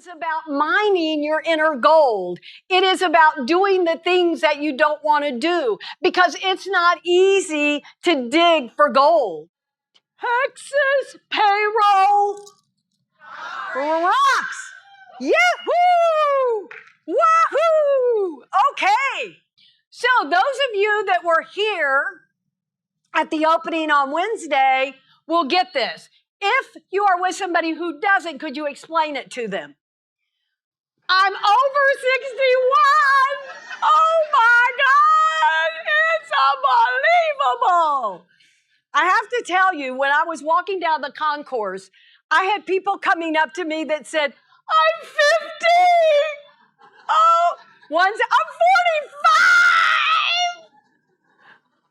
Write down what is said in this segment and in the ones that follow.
is about mining your inner gold. It is about doing the things that you don't want to do because it's not easy to dig for gold. Texas payroll rocks. Yahoo! Wahoo! Okay. So those of you that were here at the opening on Wednesday will get this. If you are with somebody who doesn't, could you explain it to them? I'm over 61. Oh my God, it's unbelievable. I have to tell you, when I was walking down the concourse, I had people coming up to me that said, I'm 50. Oh, I'm 45.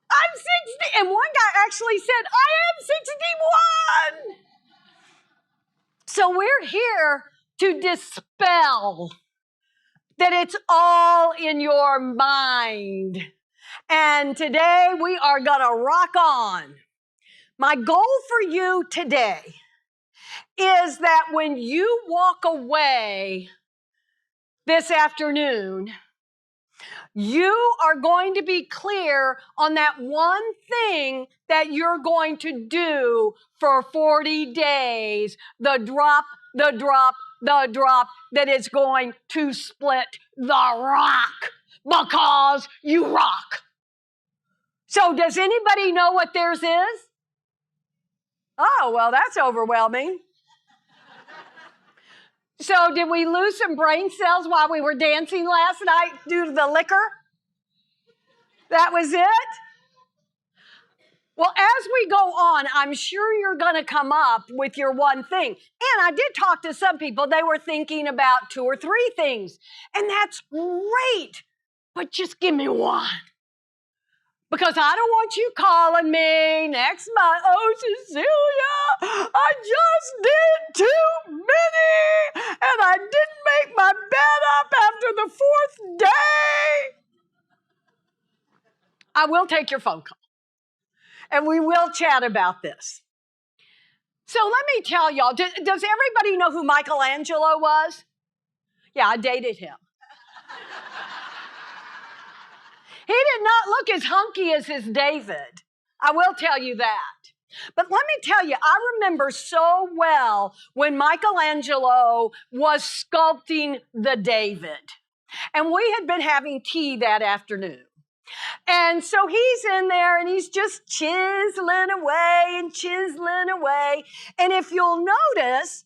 I'm 60. And one guy actually said, I am 61. So we're here to dispel that it's all in your mind. And today we are going to rock on. My goal for you today is that when you walk away this afternoon, you are going to be clear on that one thing that you're going to do for 40 days, the drop that is going to split the rock because you rock. So does anybody know what theirs is? Oh, well, that's overwhelming. So did we lose some brain cells while we were dancing last night due to the liquor? That was it? Well, as we go on, I'm sure you're going to come up with your one thing. And I did talk to some people. They were thinking about 2 or 3 things. And that's great. But just give me one. Because I don't want you calling me next month. Oh, Cecilia, I just did too many. And I didn't make my bed up after the 4th day. I will take your phone call. And we will chat about this. So let me tell y'all, does everybody know who Michelangelo was? Yeah, I dated him. He did not look as hunky as his David. I will tell you that. But let me tell you, I remember so well when Michelangelo was sculpting the David. And we had been having tea that afternoon. And so he's in there and he's just chiseling away and chiseling away. And if you'll notice,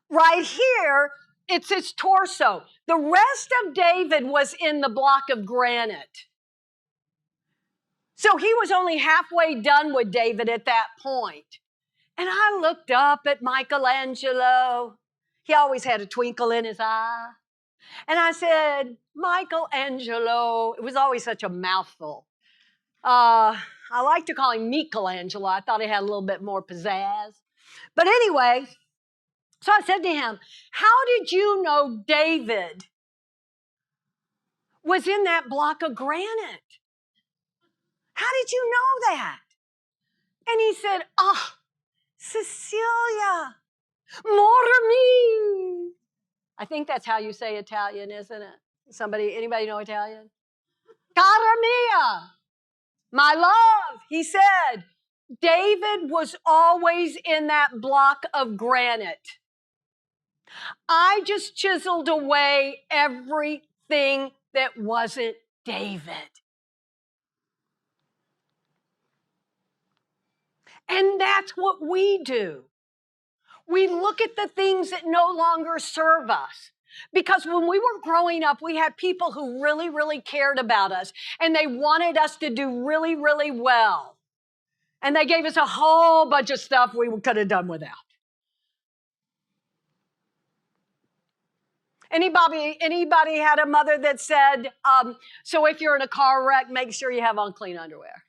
right here, it's his torso. The rest of David was in the block of granite. So he was only halfway done with David at that point. And I looked up at Michelangelo. He always had a twinkle in his eye. And I said, Michelangelo, it was always such a mouthful. I like to call him Michelangelo. I thought he had a little bit more pizzazz. But anyway, so I said to him, how did you know David was in that block of granite? How did you know that? And he said, Cecilia, more me. I think that's how you say Italian, isn't it? Anybody know Italian? Cara mia, my love, he said. David was always in that block of granite. I just chiseled away everything that wasn't David. And that's what we do. We look at the things that no longer serve us. Because when we were growing up, we had people who really, really cared about us. And they wanted us to do really, really well. And they gave us a whole bunch of stuff we could have done without. Anybody had a mother that said, so if you're in a car wreck, make sure you have on clean underwear?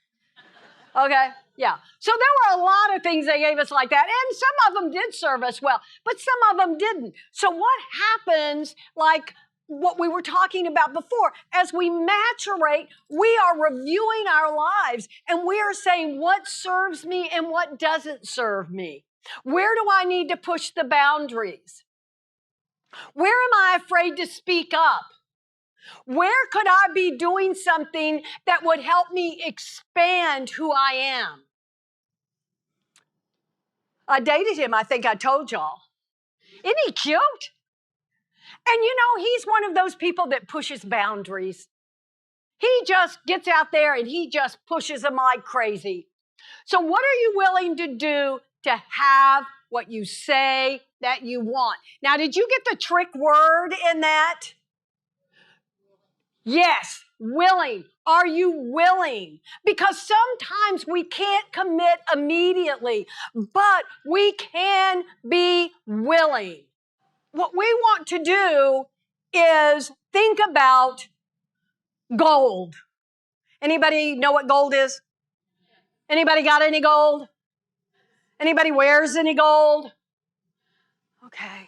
Okay? Yeah. So there were a lot of things they gave us like that. And some of them did serve us well, but some of them didn't. So what happens, like what we were talking about before, as we maturate, we are reviewing our lives and we are saying what serves me and what doesn't serve me. Where do I need to push the boundaries? Where am I afraid to speak up? Where could I be doing something that would help me expand who I am? I dated him, I think I told y'all. Isn't he cute? And you know, he's one of those people that pushes boundaries. He just gets out there and he just pushes them like crazy. So what are you willing to do to have what you say that you want? Now, did you get the trick word in that? Yes, willing. Are you willing? Because sometimes we can't commit immediately, but we can be willing. What we want to do is think about gold. Anybody know what gold is? Anybody got any gold? Anybody wears any gold? Okay.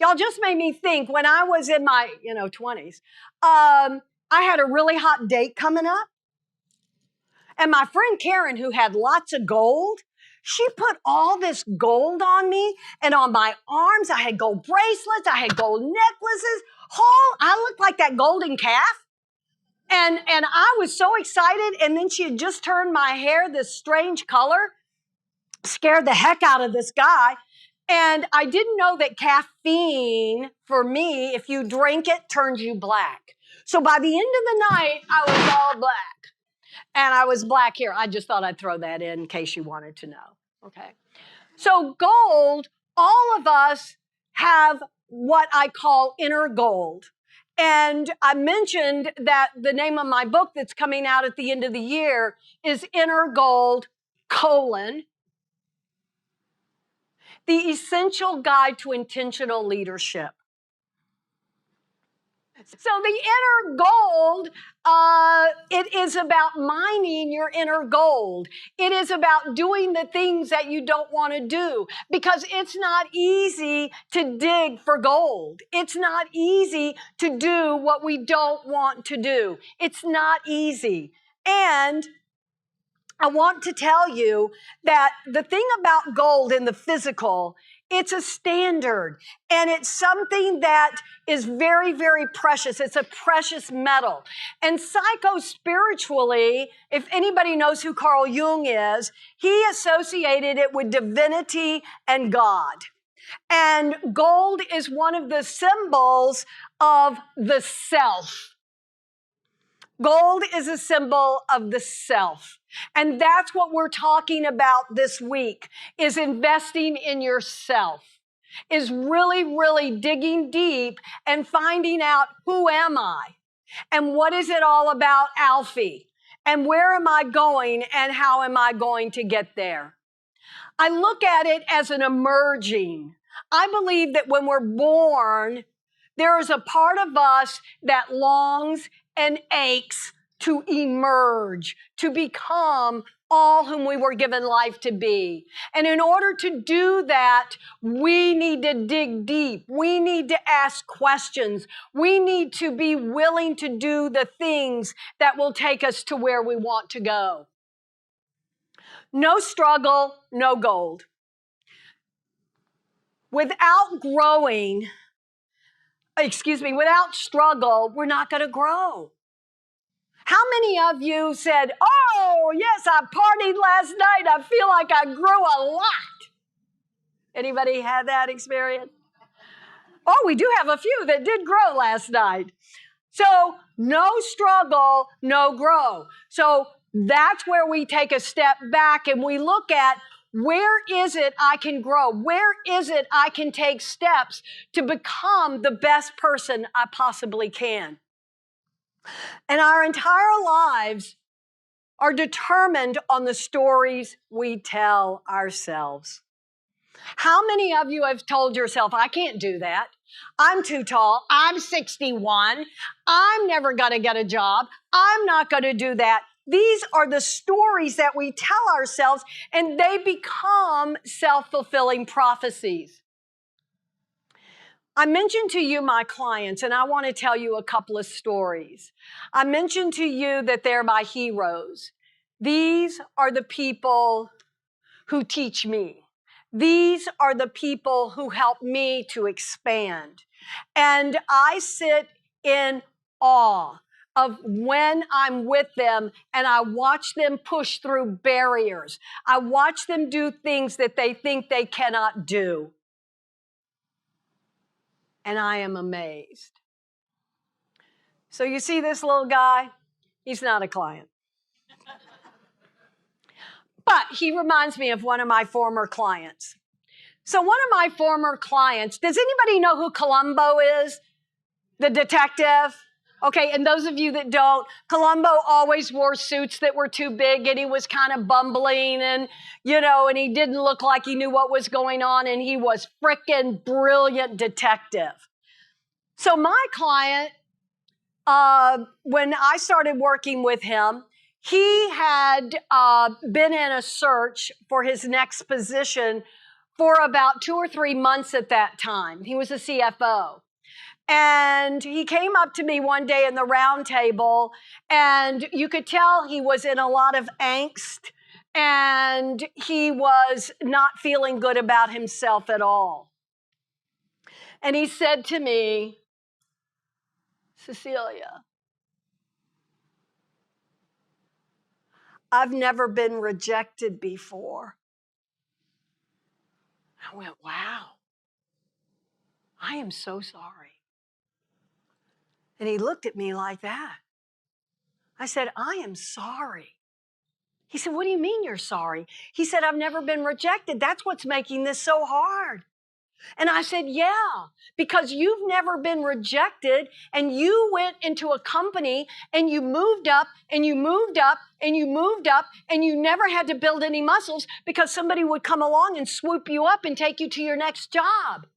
Y'all just made me think when I was in my, 20s, I had a really hot date coming up. And my friend Karen, who had lots of gold, she put all this gold on me and on my arms. I had gold bracelets. I had gold necklaces. I looked like that golden calf. And I was so excited. And then she had just turned my hair this strange color, scared the heck out of this guy. And I didn't know that caffeine, for me, if you drink it, turns you black. So by the end of the night, I was all black. And I was black here. I just thought I'd throw that in case you wanted to know. Okay. So gold, all of us have what I call inner gold. And I mentioned that the name of my book that's coming out at the end of the year is Inner Gold, The Essential Guide to Intentional Leadership. So the inner gold, it is about mining your inner gold. It is about doing the things that you don't want to do because it's not easy to dig for gold. It's not easy to do what we don't want to do. It's not easy. And I want to tell you that the thing about gold in the physical, it's a standard and it's something that is very, very precious. It's a precious metal. And psycho-spiritually, if anybody knows who Carl Jung is, he associated it with divinity and God. And gold is one of the symbols of the self. Gold is a symbol of the self. And that's what we're talking about this week, is investing in yourself, is really, really digging deep and finding out who am I and what is it all about, Alfie, and where am I going and how am I going to get there. I look at it as an emerging. I believe that when we're born, there is a part of us that longs and aches to emerge, to become all whom we were given life to be. And in order to do that, we need to dig deep. We need to ask questions. We need to be willing to do the things that will take us to where we want to go. No struggle, no gold. Without struggle, we're not going to grow. How many of you said, oh, yes, I partied last night. I feel like I grew a lot. Anybody had that experience? Oh, we do have a few that did grow last night. So no struggle, no grow. So that's where we take a step back and we look at where is it I can grow? Where is it I can take steps to become the best person I possibly can? And our entire lives are determined on the stories we tell ourselves. How many of you have told yourself, I can't do that. I'm too tall. I'm 61. I'm never going to get a job. I'm not going to do that. These are the stories that we tell ourselves, and they become self-fulfilling prophecies. I mentioned to you my clients, and I want to tell you a couple of stories. I mentioned to you that they're my heroes. These are the people who teach me. These are the people who help me to expand. And I sit in awe of when I'm with them and I watch them push through barriers. I watch them do things that they think they cannot do. And I am amazed. So you see this little guy? He's not a client. But he reminds me of one of my former clients. So one of my former clients, does anybody know who Columbo is? The detective? Okay, and those of you that don't, Columbo always wore suits that were too big and he was kind of bumbling and, and he didn't look like he knew what was going on and he was frickin' brilliant detective. So my client, when I started working with him, he had been in a search for his next position for about 2 or 3 months at that time. He was a CFO. And he came up to me one day in the round table, and you could tell he was in a lot of angst, and he was not feeling good about himself at all. And he said to me, Cecilia, I've never been rejected before. I went, wow, I am so sorry. And he looked at me like that. I said, I am sorry. He said, what do you mean you're sorry? He said, I've never been rejected. That's what's making this so hard. And I said, yeah, because you've never been rejected and you went into a company and you moved up and you moved up and you moved up and you never had to build any muscles because somebody would come along and swoop you up and take you to your next job.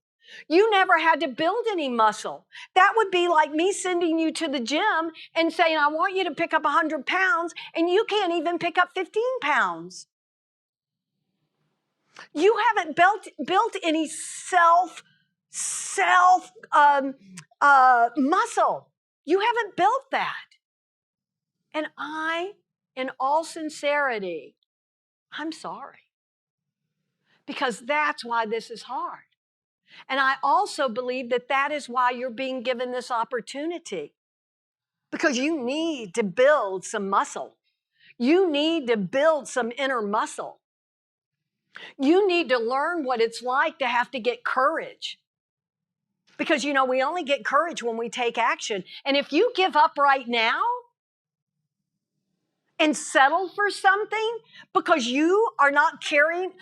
You never had to build any muscle. That would be like me sending you to the gym and saying, I want you to pick up 100 pounds, and you can't even pick up 15 pounds. You haven't built any muscle. You haven't built that. And I, in all sincerity, I'm sorry. Because that's why this is hard. And I also believe that that is why you're being given this opportunity. Because you need to build some muscle. You need to build some inner muscle. You need to learn what it's like to have to get courage. Because, we only get courage when we take action. And if you give up right now and settle for something because you are not carrying,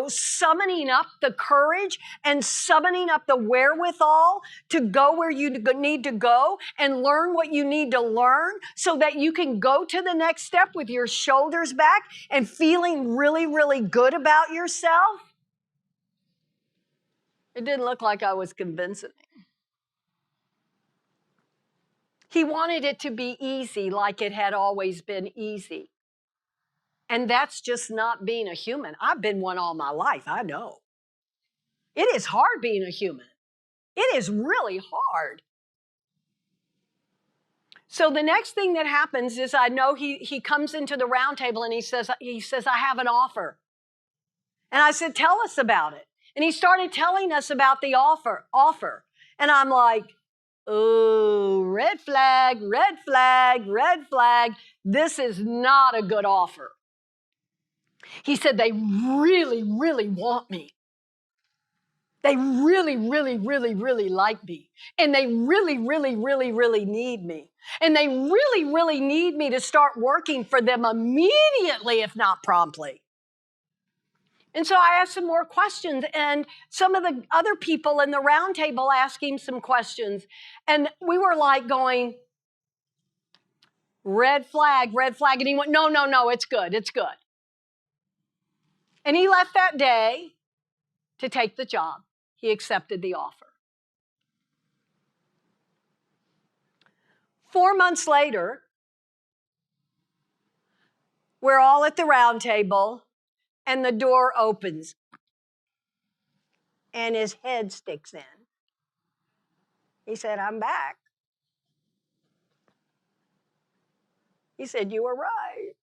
summoning up the courage and summoning up the wherewithal to go where you need to go and learn what you need to learn so that you can go to the next step with your shoulders back and feeling really, really good about yourself. It didn't look like I was convincing him. He wanted it to be easy, like it had always been easy. And that's just not being a human. I've been one all my life, I know. It is hard being a human. It is really hard. So the next thing that happens is I know he comes into the round table and he says, I have an offer. And I said, tell us about it. And he started telling us about the offer. And I'm like, oh, red flag, red flag, red flag. This is not a good offer. He said, they really, really want me. They really, really, really, really like me. And they really, really, really, really need me. And they really, really need me to start working for them immediately, if not promptly. And so I asked some more questions, and some of the other people in the round table asked him some questions. And we were like going, red flag, red flag. And he went, no, it's good, it's good. And he left that day to take the job. He accepted the offer. 4 months later, we're all at the round table, and the door opens, and his head sticks in. He said, I'm back. He said, you were right.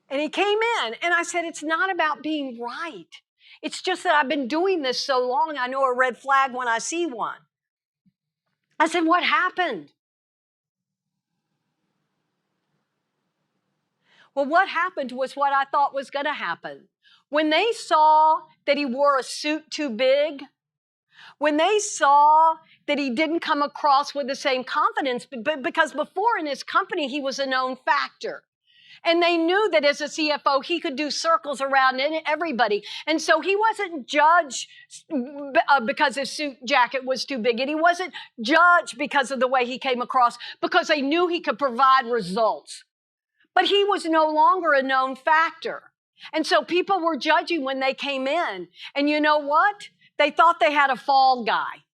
And he came in, and I said, it's not about being right. It's just that I've been doing this so long, I know a red flag when I see one. I said, what happened? Well, what happened was what I thought was going to happen. When they saw that he wore a suit too big, when they saw that he didn't come across with the same confidence, because before in his company, he was a known factor. And they knew that as a CFO, he could do circles around everybody. And so he wasn't judged because his suit jacket was too big. And he wasn't judged because of the way he came across, because they knew he could provide results. But he was no longer a known factor. And so people were judging when they came in. And you know what? They thought they had a fall guy.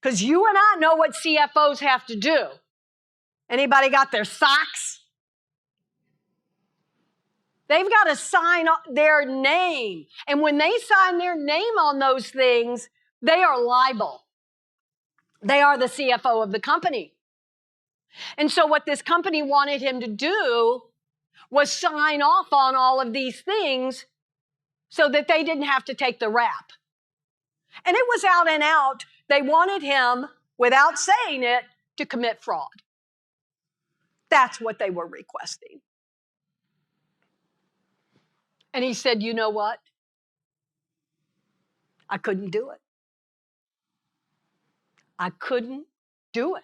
Because you and I know what CFOs have to do. Anybody got their socks? They've got to sign their name. And when they sign their name on those things, they are liable. They are the CFO of the company. And so what this company wanted him to do was sign off on all of these things so that they didn't have to take the rap. And it was out and out. They wanted him, without saying it, to commit fraud. That's what they were requesting. And he said, you know what? I couldn't do it. I couldn't do it.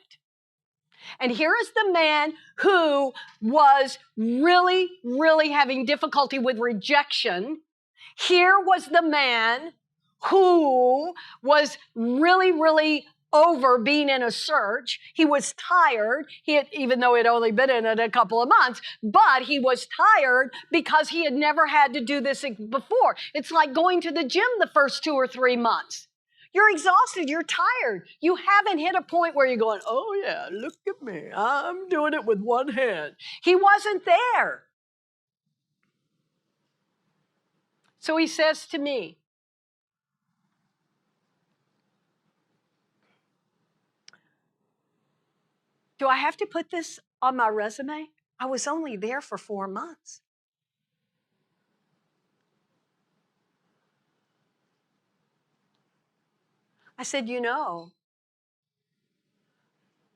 And here is the man who was really, really having difficulty with rejection. Here was the man who was really, really over being in a search. He was tired, even though he'd only been in it a couple of months, but he was tired because he had never had to do this before. It's like going to the gym the first 2 or 3 months. You're exhausted, you're tired. You haven't hit a point where you're going, oh yeah, look at me, I'm doing it with one hand. He wasn't there. So he says to me, do I have to put this on my resume? I was only there for 4 months. I said, you know,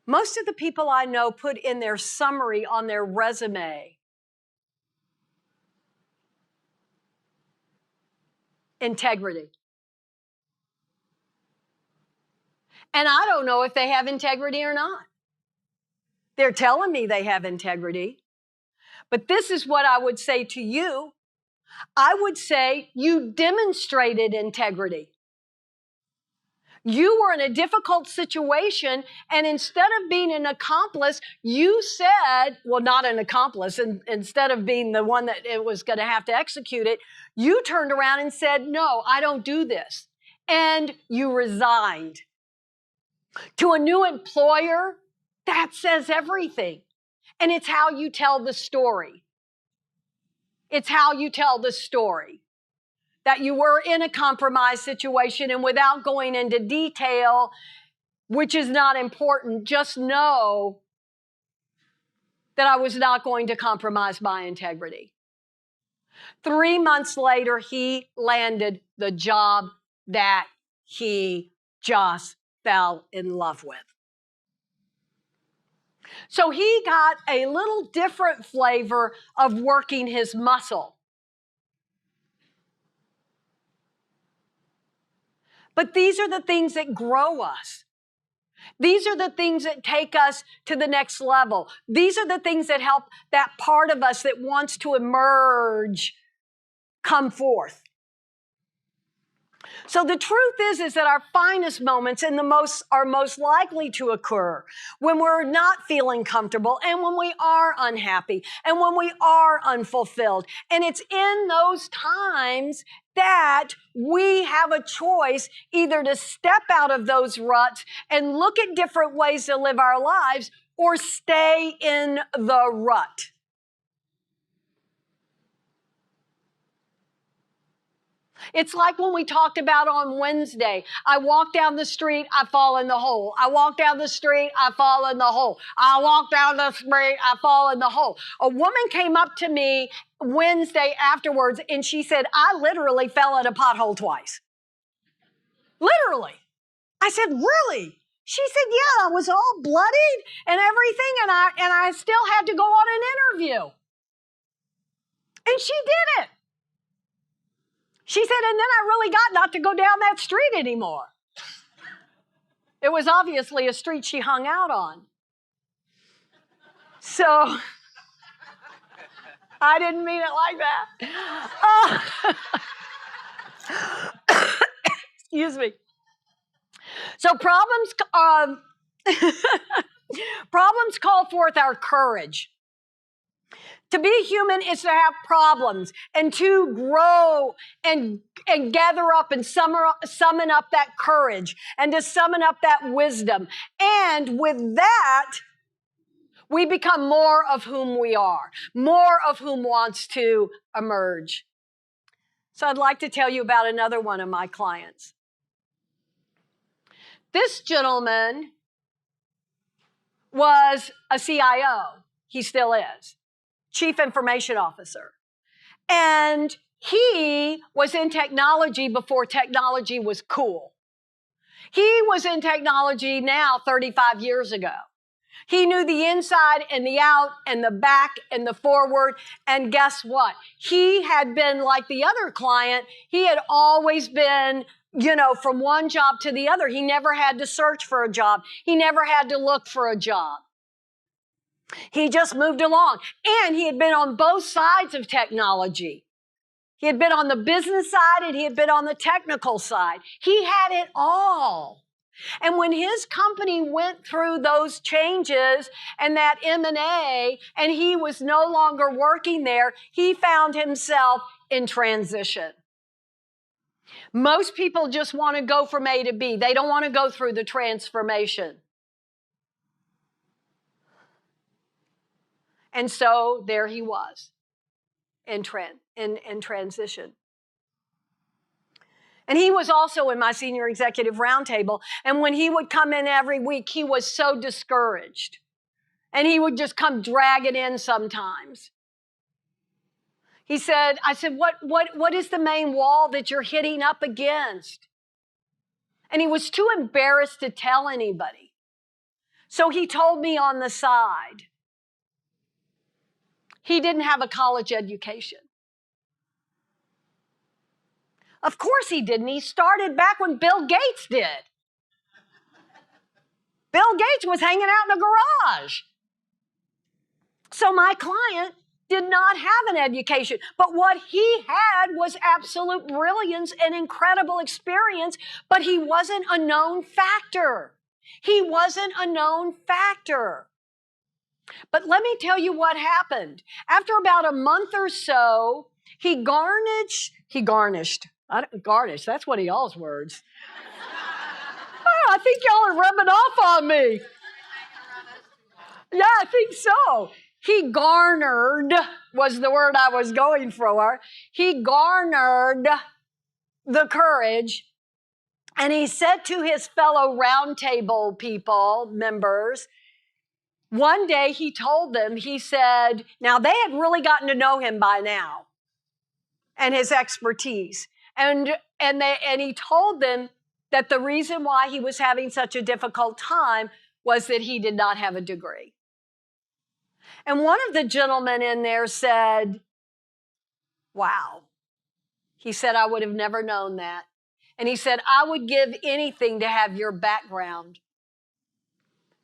most of the people I know put in their summary on their resume integrity. And I don't know if they have integrity or not. They're telling me they have integrity. But this is what I would say to you. I would say you demonstrated integrity. You were in a difficult situation, and instead of being an accomplice, you said, well, not an accomplice, and instead of being the one that it was going to have to execute it, you turned around and said, no, I don't do this. And you resigned. To a new employer, that says everything. And it's how you tell the story. It's how you tell the story. That you were in a compromised situation, and without going into detail, which is not important, just know that I was not going to compromise my integrity. 3 months later, he landed the job that he just fell in love with. So he got a little different flavor of working his muscle. But these are the things that grow us. These are the things that take us to the next level. These are the things that help that part of us that wants to emerge come forth. So the truth is that our finest moments and are most likely to occur when we're not feeling comfortable and when we are unhappy and when we are unfulfilled. And it's in those times that we have a choice either to step out of those ruts and look at different ways to live our lives or stay in the rut. It's like when we talked about on Wednesday. I walk down the street, I fall in the hole. I walk down the street, I fall in the hole. I walk down the street, I fall in the hole. A woman came up to me Wednesday afterwards and she said, I literally fell in a pothole twice. Literally. I said, really? She said, yeah, I was all bloodied and everything, and I still had to go on an interview. And she did it. She said, and then I really got not to go down that street anymore. It was obviously a street she hung out on. So, I didn't mean it like that. Excuse me. So problems call forth our courage. To be human is to have problems and to grow and gather up and summon up that courage and to summon up that wisdom. And with that, we become more of whom we are, more of whom wants to emerge. So I'd like to tell you about another one of my clients. This gentleman was a CIO. He still is. Chief Information Officer. And he was in technology before technology was cool. He was in technology now 35 years ago. He knew the inside and the out and the back and the forward. And guess what? He had been like the other client. He had always been, from one job to the other. He never had to search for a job. He never had to look for a job. He just moved along. And he had been on both sides of technology. He had been on the business side and he had been on the technical side. He had it all. And when his company went through those changes and that M&A and he was no longer working there, he found himself in transition. Most people just want to go from A to B. They don't want to go through the transformation. And so there he was in transition. And he was also in my senior executive roundtable. And when he would come in every week, he was so discouraged. And he would just come dragging in sometimes. I said, what is the main wall that you're hitting up against? And he was too embarrassed to tell anybody. So he told me on the side. He didn't have a college education. Of course he didn't. He started back when Bill Gates did. Bill Gates was hanging out in the garage. So my client did not have an education. But what he had was absolute brilliance and incredible experience, but he wasn't a known factor. He wasn't a known factor. But let me tell you what happened. After about a month or so, he garnished, that's one of y'all's words. Oh, I think y'all are rubbing off on me. Yeah, I think so. He garnered was the word I was going for. He garnered the courage, and he said to his fellow roundtable members, one day he told them, he said, now they had really gotten to know him by now and his expertise. And he told them that the reason why he was having such a difficult time was that he did not have a degree. And one of the gentlemen in there said, wow. He said, I would have never known that. And he said, I would give anything to have your background.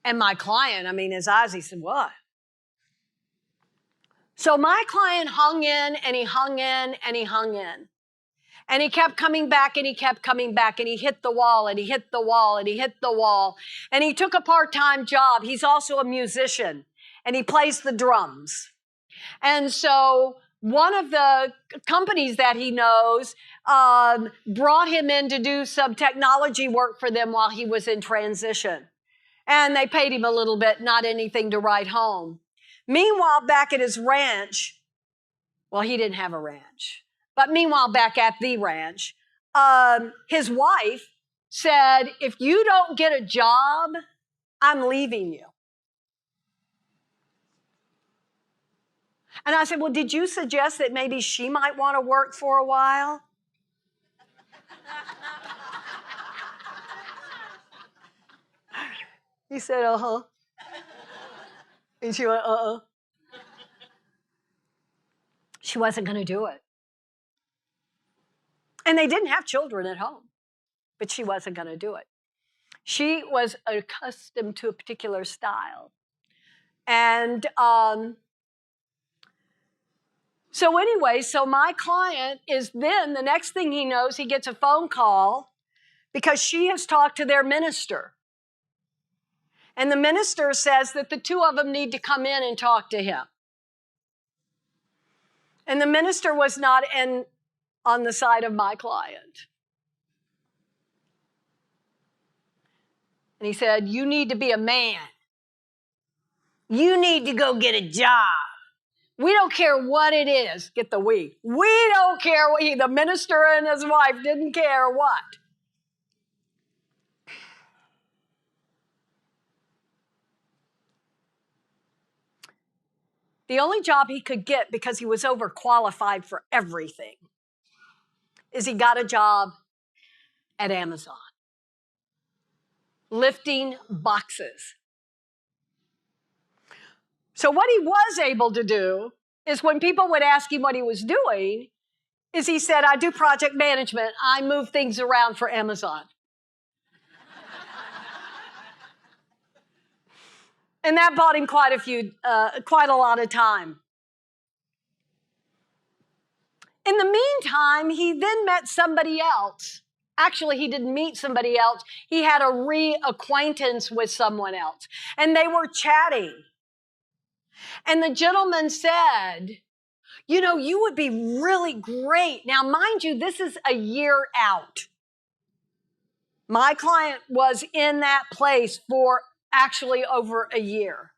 And my client, his eyes, he said, what? So my client hung in and he hung in and he hung in. And he kept coming back and he kept coming back and he hit the wall and he hit the wall and he hit the wall. And he took a part-time job. He's also a musician and he plays the drums. And so one of the companies that he knows brought him in to do some technology work for them while he was in transition. And they paid him a little bit, not anything to write home. Meanwhile, back at his ranch, well, he didn't have a ranch. But meanwhile, back at the ranch, his wife said, if you don't get a job, I'm leaving you. And I said, well, did you suggest that maybe she might want to work for a while? He said, uh-huh. And she went, uh-uh. She wasn't going to do it. And they didn't have children at home, but she wasn't going to do it. She was accustomed to a particular style. And so anyway, so my client is then, the next thing he knows, he gets a phone call because she has talked to their minister. And the minister says that the two of them need to come in and talk to him. And the minister was not on the side of my client. And he said, you need to be a man. You need to go get a job. We don't care what it is. Get the we. We don't care what the minister and his wife didn't care what. The only job he could get, because he was overqualified for everything, is he got a job at Amazon, lifting boxes. So what he was able to do is when people would ask him what he was doing, is he said, I do project management. I move things around for Amazon. And that bought him quite a lot of time. In the meantime, he then met somebody else. Actually, he didn't meet somebody else. He had a reacquaintance with someone else. And they were chatting. And the gentleman said, you know, you would be really great. Now, mind you, this is a year out. My client was in that place for actually over a year.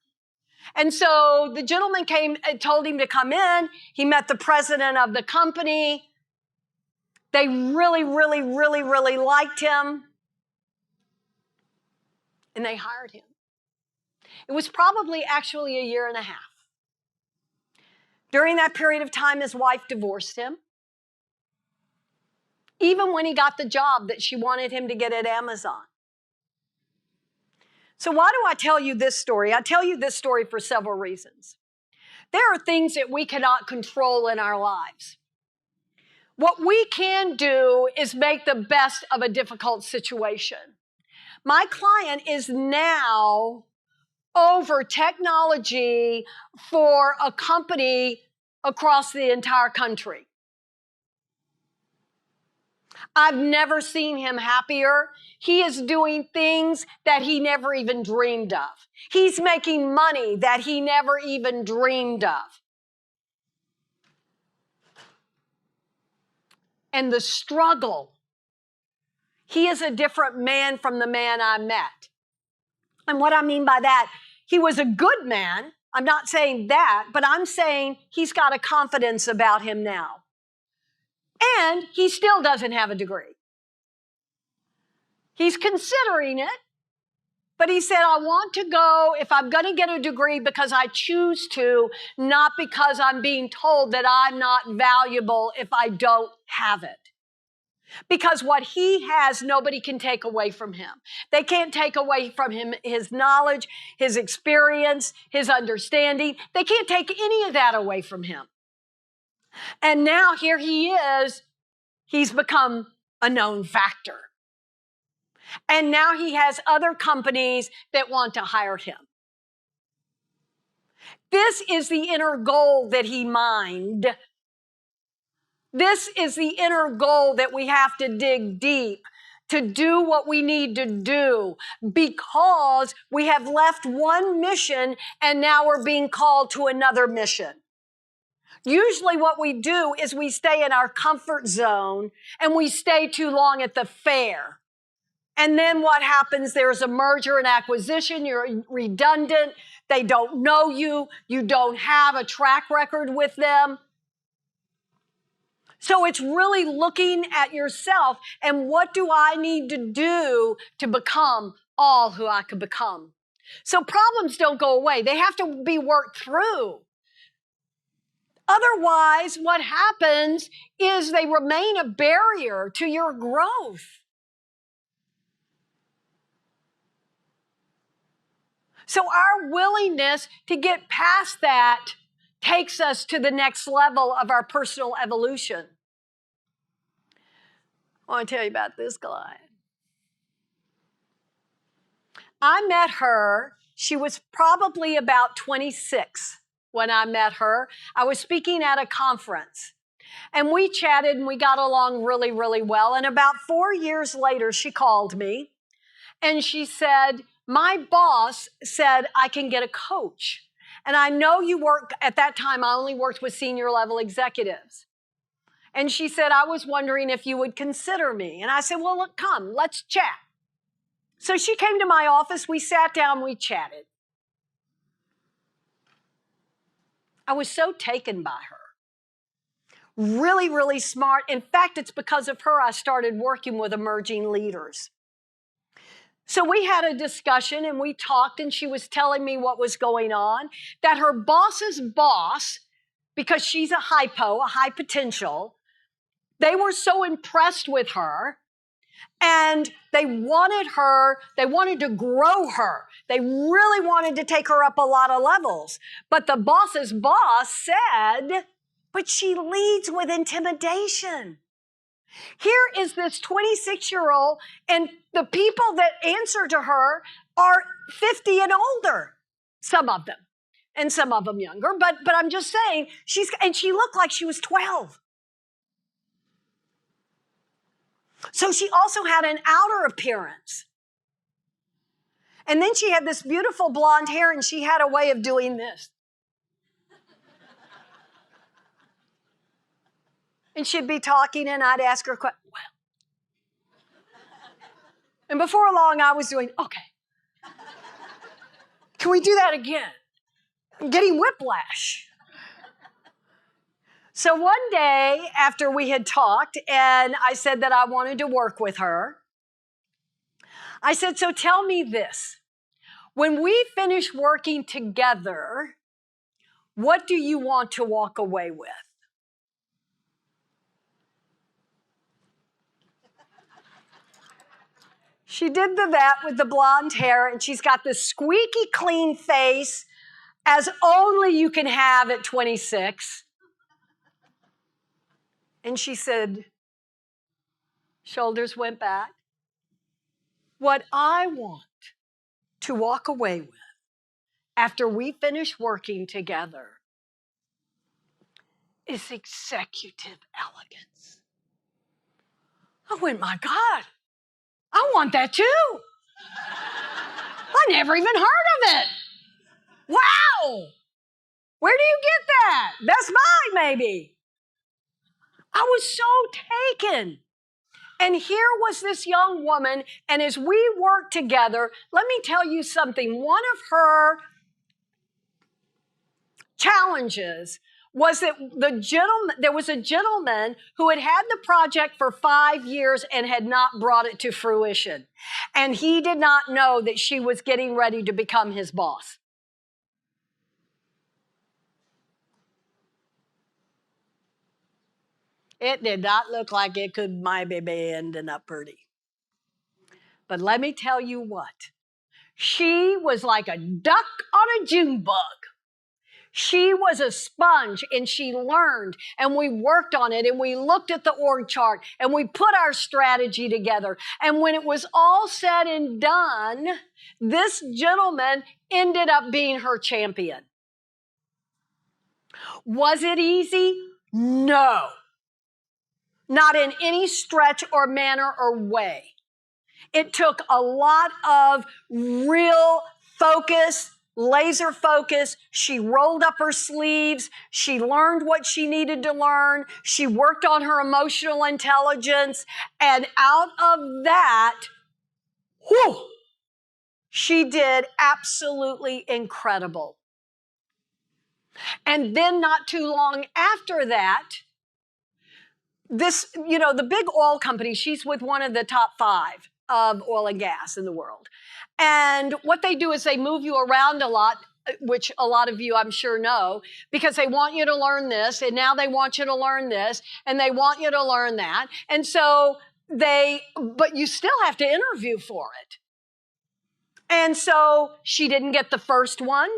And so the gentleman came and told him to come in. He met the president of the company. They really, really, really, really liked him. And they hired him. It was probably actually a year and a half. During that period of time, his wife divorced him. Even when he got the job that she wanted him to get at Amazon. So why do I tell you this story? I tell you this story for several reasons. There are things that we cannot control in our lives. What we can do is make the best of a difficult situation. My client is now over technology for a company across the entire country. I've never seen him happier. He is doing things that he never even dreamed of. He's making money that he never even dreamed of. And the struggle, he is a different man from the man I met. And what I mean by that, he was a good man. I'm not saying that, but I'm saying he's got a confidence about him now. And he still doesn't have a degree. He's considering it, but he said, I want to go if I'm going to get a degree because I choose to, not because I'm being told that I'm not valuable if I don't have it. Because what he has, nobody can take away from him. They can't take away from him his knowledge, his experience, his understanding. They can't take any of that away from him. And now here he is, he's become a known factor. And now he has other companies that want to hire him. This is the inner goal that he mined. This is the inner goal that we have to dig deep to do what we need to do because we have left one mission and now we're being called to another mission. Usually what we do is we stay in our comfort zone and we stay too long at the fair. And then what happens? There's a merger and acquisition. You're redundant. They don't know you. You don't have a track record with them. So it's really looking at yourself and what do I need to do to become all who I could become? So problems don't go away. They have to be worked through. Otherwise, what happens is they remain a barrier to your growth. So our willingness to get past that takes us to the next level of our personal evolution. I want to tell you about this client. I met her. She was probably about 26 when I met her. I was speaking at a conference. And we chatted and we got along really, really well. And about 4 years later, she called me and she said, my boss said I can get a coach. And I know you work, at that time, I only worked with senior level executives. And she said, I was wondering if you would consider me. And I said, well, look, come, let's chat. So she came to my office, we sat down, we chatted. I was so taken by her. Really, really smart. In fact, it's because of her I started working with emerging leaders. So we had a discussion and we talked and she was telling me what was going on, that her boss's boss, because she's a hypo, a high potential, they were so impressed with her and they wanted to grow her. They really wanted to take her up a lot of levels. But the boss's boss said, but she leads with intimidation. Here is this 26-year-old, and the people that answer to her are 50 and older, some of them, and some of them younger. But I'm just saying, she looked like she was 12. So she also had an outer appearance. And then she had this beautiful blonde hair, and she had a way of doing this. And she'd be talking, and I'd ask her a question. Well. And before long, I was doing, okay. Can we do that again? I'm getting whiplash. So one day after we had talked, and I said that I wanted to work with her, I said, so tell me this. When we finish working together, what do you want to walk away with? She did that with the blonde hair, and she's got this squeaky clean face, as only you can have at 26. And she said, shoulders went back. What I want to walk away with after we finish working together is executive elegance. I went, my God, I want that too. I never even heard of it. Wow. Where do you get that? That's mine, maybe. I was so taken. And here was this young woman, and as we worked together, let me tell you something. One of her challenges was that there was a gentleman who had had the project for 5 years and had not brought it to fruition. And he did not know that she was getting ready to become his boss. It did not look like it could maybe be ending up pretty. But let me tell you what. She was like a duck on a June bug. She was a sponge and she learned and we worked on it and we looked at the org chart and we put our strategy together. And when it was all said and done, this gentleman ended up being her champion. Was it easy? No. Not in any stretch or manner or way. It took a lot of real focus, laser focus. She rolled up her sleeves. She learned what she needed to learn. She worked on her emotional intelligence. And out of that, whew, she did absolutely incredible. And then not too long after that, the big oil company, she's with one of the top 5 of oil and gas in the world. And what they do is they move you around a lot, which a lot of you I'm sure know, because they want you to learn this, and now they want you to learn this, and they want you to learn that. And so but you still have to interview for it. And so she didn't get the first one.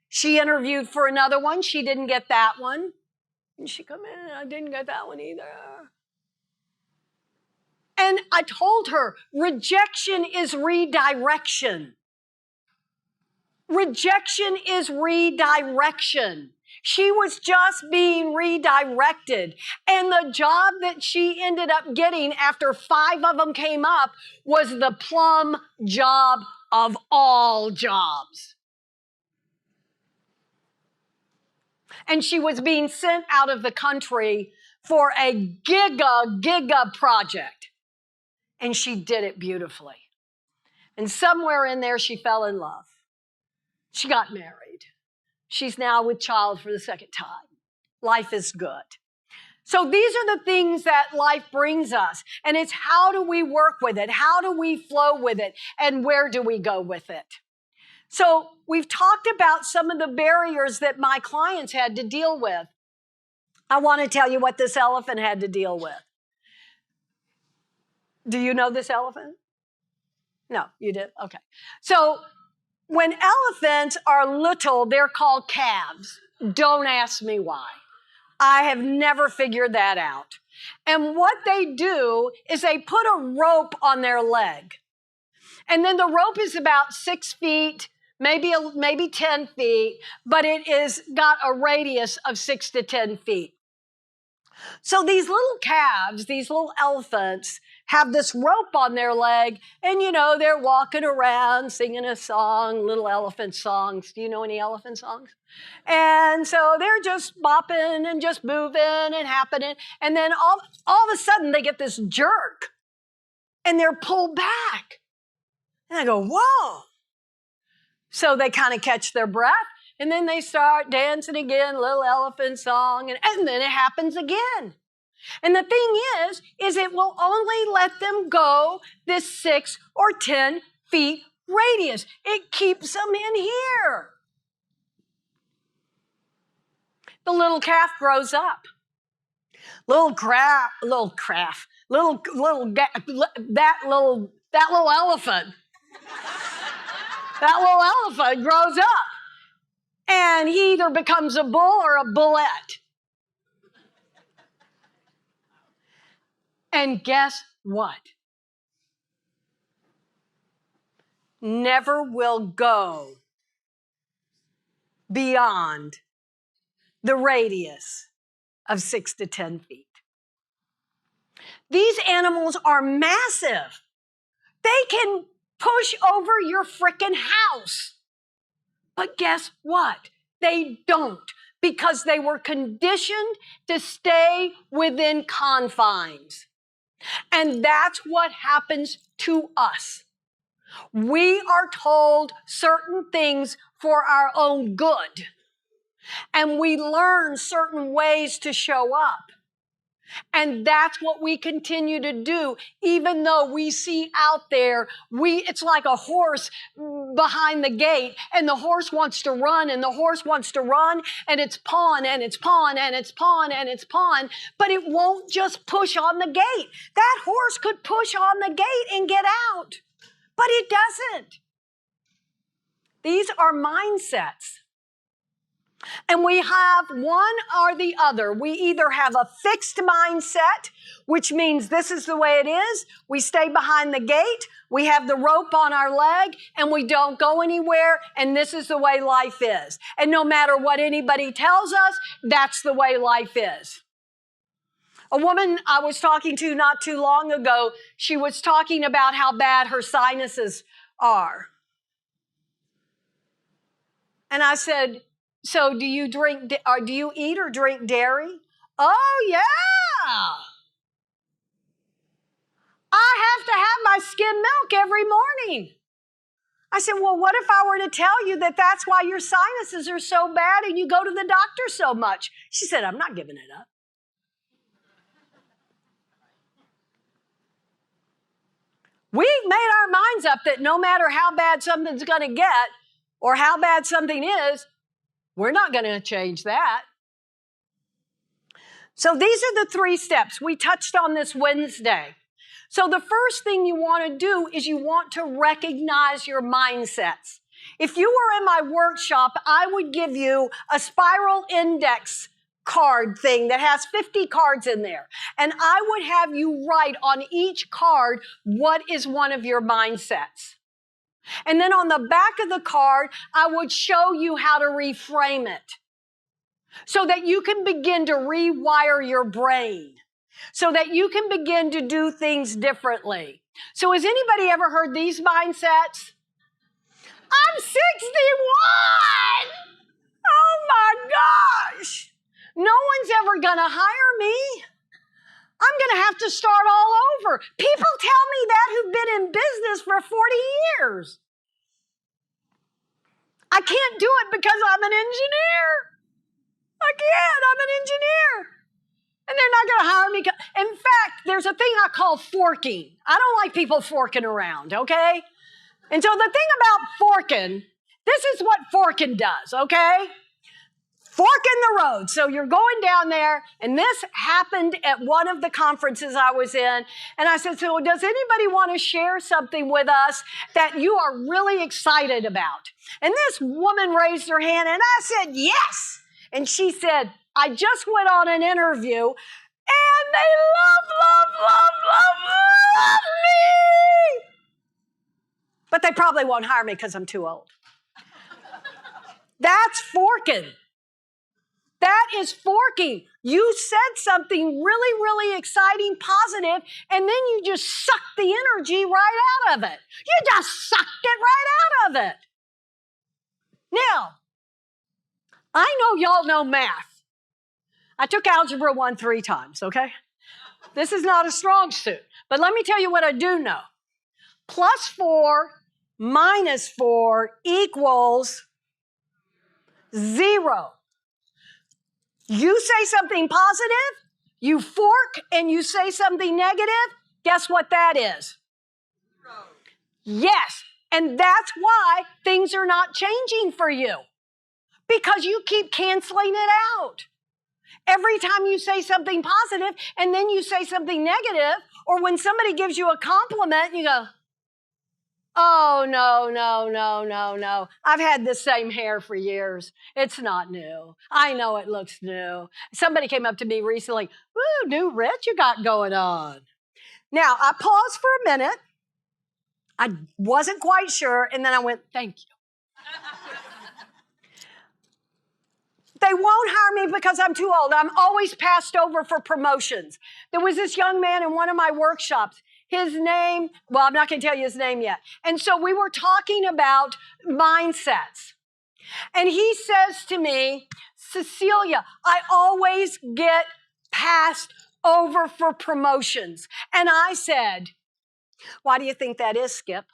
She interviewed for another one. She didn't get that one. And she come in, and I didn't get that one either. And I told her, rejection is redirection. Rejection is redirection. She was just being redirected. And the job that she ended up getting after 5 of them came up was the plum job of all jobs. And she was being sent out of the country for a giga project. And she did it beautifully. And somewhere in there, she fell in love. She got married. She's now with child for the 2nd time. Life is good. So these are the things that life brings us. And it's how do we work with it? How do we flow with it? And where do we go with it? So we've talked about some of the barriers that my clients had to deal with. I want to tell you what this elephant had to deal with. Do you know this elephant? No, you did? Okay. So when elephants are little, they're called calves. Don't ask me why. I have never figured that out. And what they do is they put a rope on their leg. And then the rope is about 6 feet, maybe 10 feet, but it is got a radius of 6 to 10 feet. So these little calves, these little elephants, have this rope on their leg, and they're walking around singing a song, little elephant songs. Do you know any elephant songs? And so they're just bopping and just moving and happening, and then all of a sudden they get this jerk, and they're pulled back. And I go, whoa. So they kind of catch their breath, and then they start dancing again, little elephant song, and then it happens again. And the thing is it will only let them go this 6 or 10 feet radius. It keeps them in here. The little calf grows up. That little elephant. That little elephant grows up. And he either becomes a bull or a bullette. And guess what? Never will go beyond the radius of 6 to 10 feet. These animals are massive. They can push over your frickin' house. But guess what? They don't, because they were conditioned to stay within confines. And that's what happens to us. We are told certain things for our own good. And we learn certain ways to show up. And that's what we continue to do, even though we see out there, it's like a horse behind the gate, and the horse wants to run, and the horse wants to run, and it's pawn, and it's pawn, and it's pawn, and it's pawn, but it won't just push on the gate. That horse could push on the gate and get out, but it doesn't. These are mindsets. And we have one or the other. We either have a fixed mindset, which means this is the way it is. We stay behind the gate. We have the rope on our leg, and we don't go anywhere, and this is the way life is. And no matter what anybody tells us, that's the way life is. A woman I was talking to not too long ago, she was talking about how bad her sinuses are. And I said, so do you eat or drink dairy? Oh, yeah. I have to have my skim milk every morning. I said, well, what if I were to tell you that that's why your sinuses are so bad and you go to the doctor so much? She said, I'm not giving it up. minds up that no matter how bad something's going to get or how bad something is, we're not going to change that. So these are the 3 steps. We touched on this Wednesday. So the first thing you want to do is you want to recognize your mindsets. If you were in my workshop, I would give you a spiral index card thing that has 50 cards in there. And I would have you write on each card what is one of your mindsets. And then on the back of the card, I would show you how to reframe it so that you can begin to rewire your brain, so that you can begin to do things differently. So has anybody ever heard these mindsets? I'm 61! Oh my gosh! No one's ever gonna hire me. I'm gonna have to start all over. People tell me that who've been in business for 40 years. I can't do it because I'm an engineer. I can't, I'm an engineer. And they're not gonna hire me. In fact, there's a thing I call forking. I don't like people forking around, okay? And so the thing about forking, this is what forking does, okay? Fork in the road. So you're going down there, and this happened at one of the conferences I was in. And I said, so does anybody want to share something with us that you are really excited about? And this woman raised her hand, and I said, yes. And she said, I just went on an interview, and they love me. But they probably won't hire me because I'm too old. That's forking. That is forking. You said something really, really exciting, positive, and then you just sucked the energy right out of it. You just sucked it right out of it. Now, I know y'all know math. I took Algebra 1 3 times, okay? This is not a strong suit. But let me tell you what I do know. +4 minus 4 equals 0. You say something positive, you fork, and you say something negative, guess what that is? 0. Yes, and that's why things are not changing for you. Because you keep canceling it out. Every time you say something positive, and then you say something negative, or when somebody gives you a compliment, you go, oh, no. I've had the same hair for years. It's not new. I know it looks new. Somebody came up to me recently, ooh, new Rich you got going on. Now, I paused for a minute. I wasn't quite sure, and then I went, thank you. They won't hire me because I'm too old. I'm always passed over for promotions. There was this young man in one of my workshops. His name, well, I'm not going to tell you his name yet. And so we were talking about mindsets. And he says to me, Cecilia, I always get passed over for promotions. And I said, why do you think that is, Skip?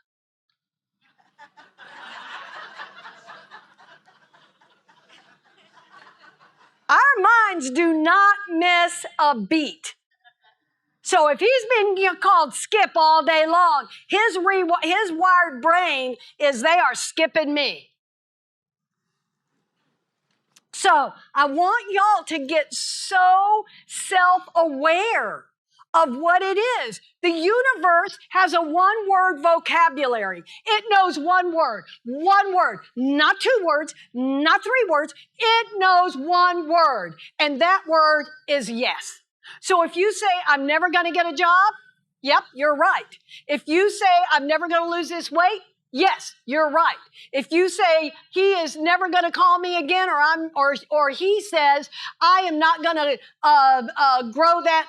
Our minds do not miss a beat. So if he's been called Skip all day long, his wired brain is they are skipping me. So I want y'all to get so self-aware of what it is. The universe has a one-word vocabulary. It knows one word, not 2 words, not 3 words. It knows one word, and that word is yes. So if you say, I'm never going to get a job, yep, you're right. If you say, I'm never going to lose this weight, yes, you're right. If you say he is never going to call me again, or he says I am not going to grow that.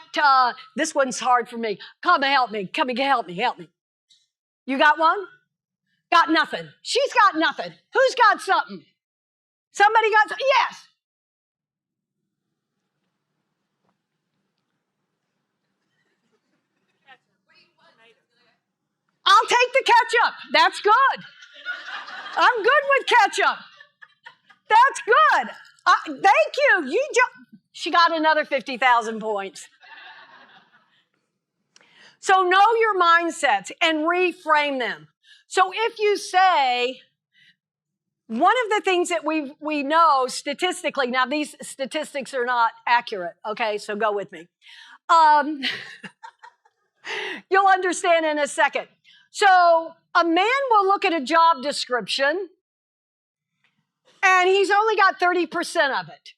This one's hard for me. Come and help me. Come and help me. You got one? Got nothing. She's got nothing. Who's got something? Somebody got something? Yes. I'll take the ketchup. That's good. I'm good with ketchup. That's good. Thank you. She got another 50,000 points. So know your mindsets and reframe them. So if you say, one of the things that we know statistically, now these statistics are not accurate, okay, so go with me. You'll understand in a second. So a man will look at a job description and he's only got 30% of it.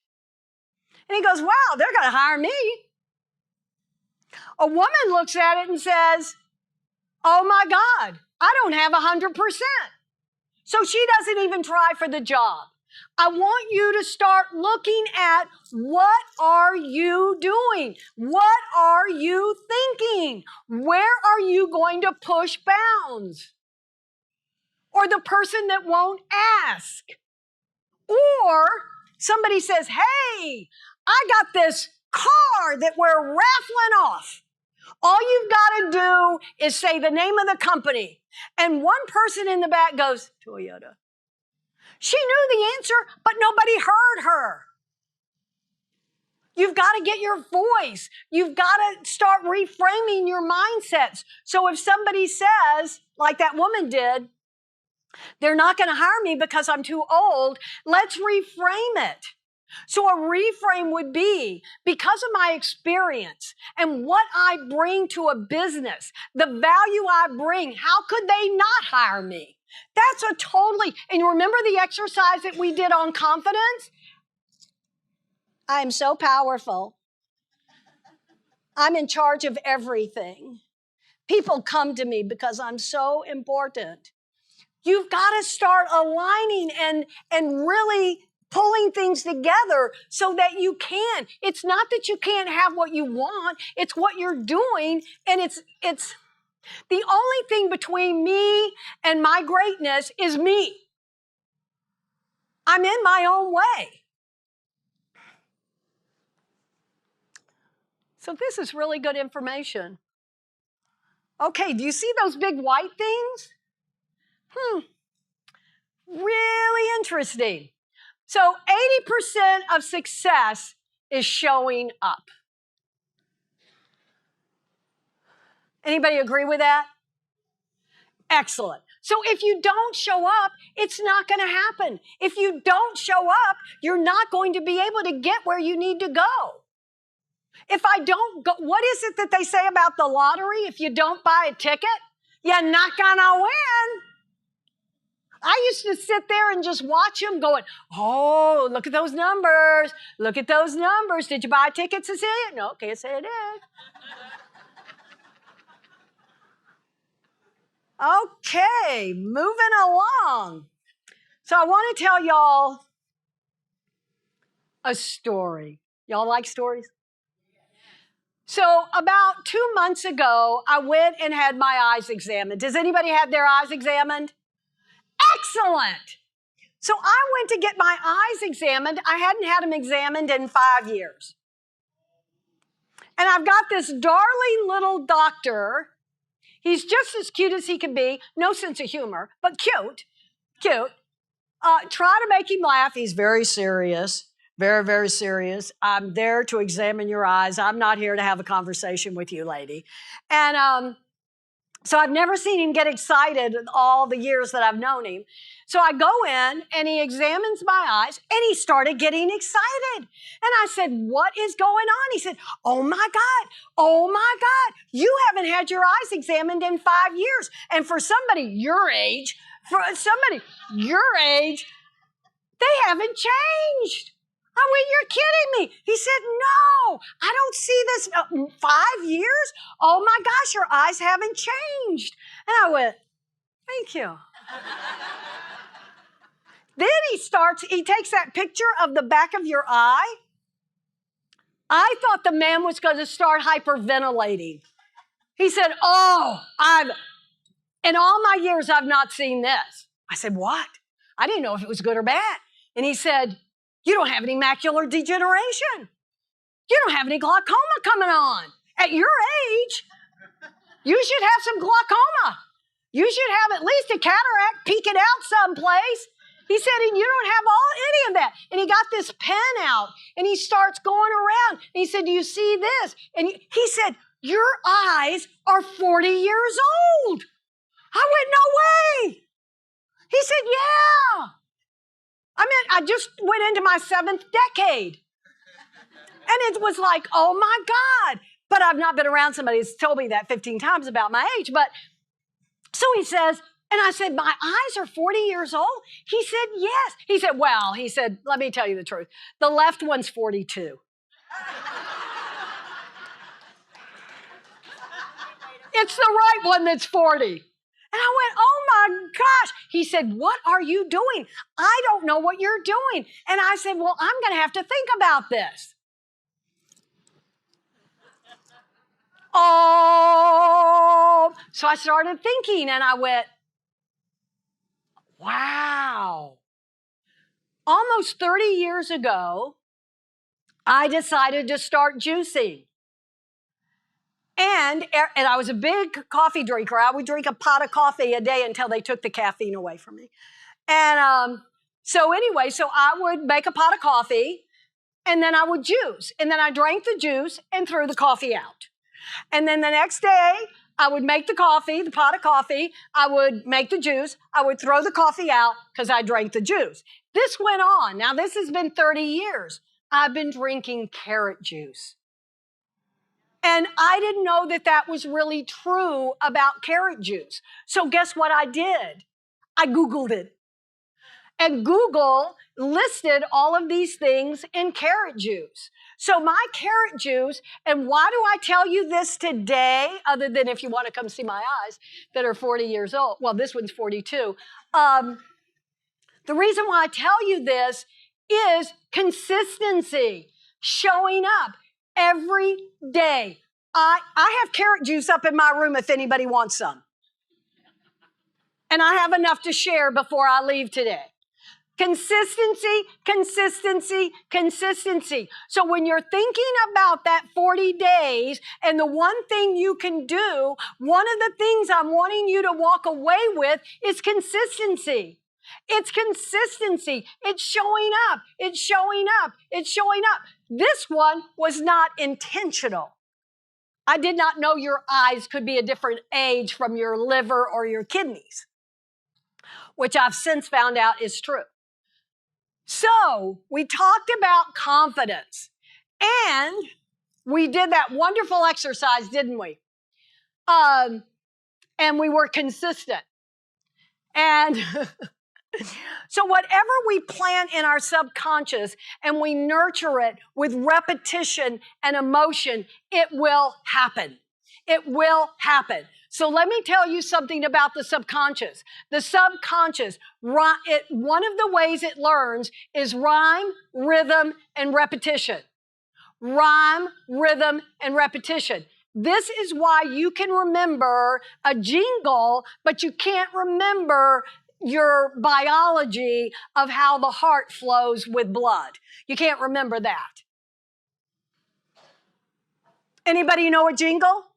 And he goes, wow, they're going to hire me. A woman looks at it and says, oh my God, I don't have 100%. So she doesn't even try for the job. I want you to start looking at what are you doing? What are you thinking? Where are you going to push bounds? Or the person that won't ask. Or somebody says, hey, I got this car that we're raffling off. All you've got to do is say the name of the company. And one person in the back goes, Toyota. She knew the answer, but nobody heard her. You've got to get your voice. You've got to start reframing your mindsets. So if somebody says, like that woman did, they're not going to hire me because I'm too old, let's reframe it. So a reframe would be, because of my experience and what I bring to a business, the value I bring, how could they not hire me? That's a totally, and you remember the exercise that we did on confidence? I am so powerful. I'm in charge of everything. People come to me because I'm so important. You've got to start aligning and really pulling things together so that you can. It's not that you can't have what you want. It's what you're doing. And it's the only thing between me and my greatness is me. I'm in my own way. So this is really good information. Okay, do you see those big white things? Really interesting. So 80% of success is showing up. Anybody agree with that? Excellent. So if you don't show up, it's not going to happen. If you don't show up, you're not going to be able to get where you need to go. If I don't go, what is it that they say about the lottery? If you don't buy a ticket, you're not going to win. I used to sit there and just watch them going, oh, look at those numbers. Look at those numbers. Did you buy a ticket, Cecilia? No, can't say I did. Okay, moving along. So I want to tell y'all a story. Y'all like stories? So about 2 months ago, I went and had my eyes examined. Does anybody have their eyes examined? Excellent. So I went to get my eyes examined. I hadn't had them examined in 5 years. And I've got this darling little doctor. He's just as cute as he can be. No sense of humor, but cute. Try to make him laugh. He's very serious. Very, very serious. I'm there to examine your eyes. I'm not here to have a conversation with you, lady. And so I've never seen him get excited in all the years that I've known him. So I go in and he examines my eyes and he started getting excited. And I said, what is going on? He said, oh my God, you haven't had your eyes examined in 5 years. And for somebody your age, they haven't changed. I went, you're kidding me. He said, no, I don't see this. 5 years? Oh my gosh, your eyes haven't changed. And I went, thank you. Then he takes that picture of the back of your eye. I thought the man was going to start hyperventilating. He said, in all my years, I've not seen this. I said, what? I didn't know if it was good or bad. And he said, you don't have any macular degeneration. You don't have any glaucoma coming on. At your age, you should have some glaucoma. You should have at least a cataract peeking out someplace. He said, and you don't have any of that. And he got this pen out, and he starts going around. And he said, do you see this? And he said, your eyes are 40 years old. I went, no way. He said, yeah. I just went into my 7th decade. And it was like, oh my God. But I've not been around somebody who's told me that 15 times about my age. But so he says, and I said, my eyes are 40 years old? He said, yes. He said, well, he said, let me tell you the truth. The left one's 42. It's the right one that's 40. And I went, oh my gosh. He said, what are you doing? I don't know what you're doing. And I said, well, I'm going to have to think about this. Oh, so I started thinking and I went, wow. Almost 30 years ago, I decided to start juicing. And I was a big coffee drinker. I would drink a pot of coffee a day until they took the caffeine away from me. And so anyway, so I would make a pot of coffee and then I would juice. And then I drank the juice and threw the coffee out. And then the next day, I would make the coffee, the pot of coffee. I would make the juice. I would throw the coffee out because I drank the juice. This went on. Now, this has been 30 years. I've been drinking carrot juice. And I didn't know that that was really true about carrot juice. So guess what I did? I Googled it. And Google listed all of these things in carrot juice. So my carrot juice, and why do I tell you this today, other than if you want to come see my eyes that are 40 years old? Well, this one's 42. The reason why I tell you this is consistency, showing up every day. I have carrot juice up in my room if anybody wants some. And I have enough to share before I leave today. Consistency, consistency, consistency. So when you're thinking about that 40 days and the one thing you can do, one of the things I'm wanting you to walk away with is consistency. It's consistency. It's showing up. It's showing up. It's showing up. This one was not intentional. I did not know your eyes could be a different age from your liver or your kidneys, which I've since found out is true. So we talked about confidence, and we did that wonderful exercise, didn't we? And we were consistent. And so whatever we plant in our subconscious and we nurture it with repetition and emotion, it will happen. It will happen. So let me tell you something about the subconscious. The subconscious, one of the ways it learns is rhyme, rhythm, and repetition. Rhyme, rhythm, and repetition. This is why you can remember a jingle, but you can't remember your biology of how the heart flows with blood. You can't remember that. Anybody know a jingle?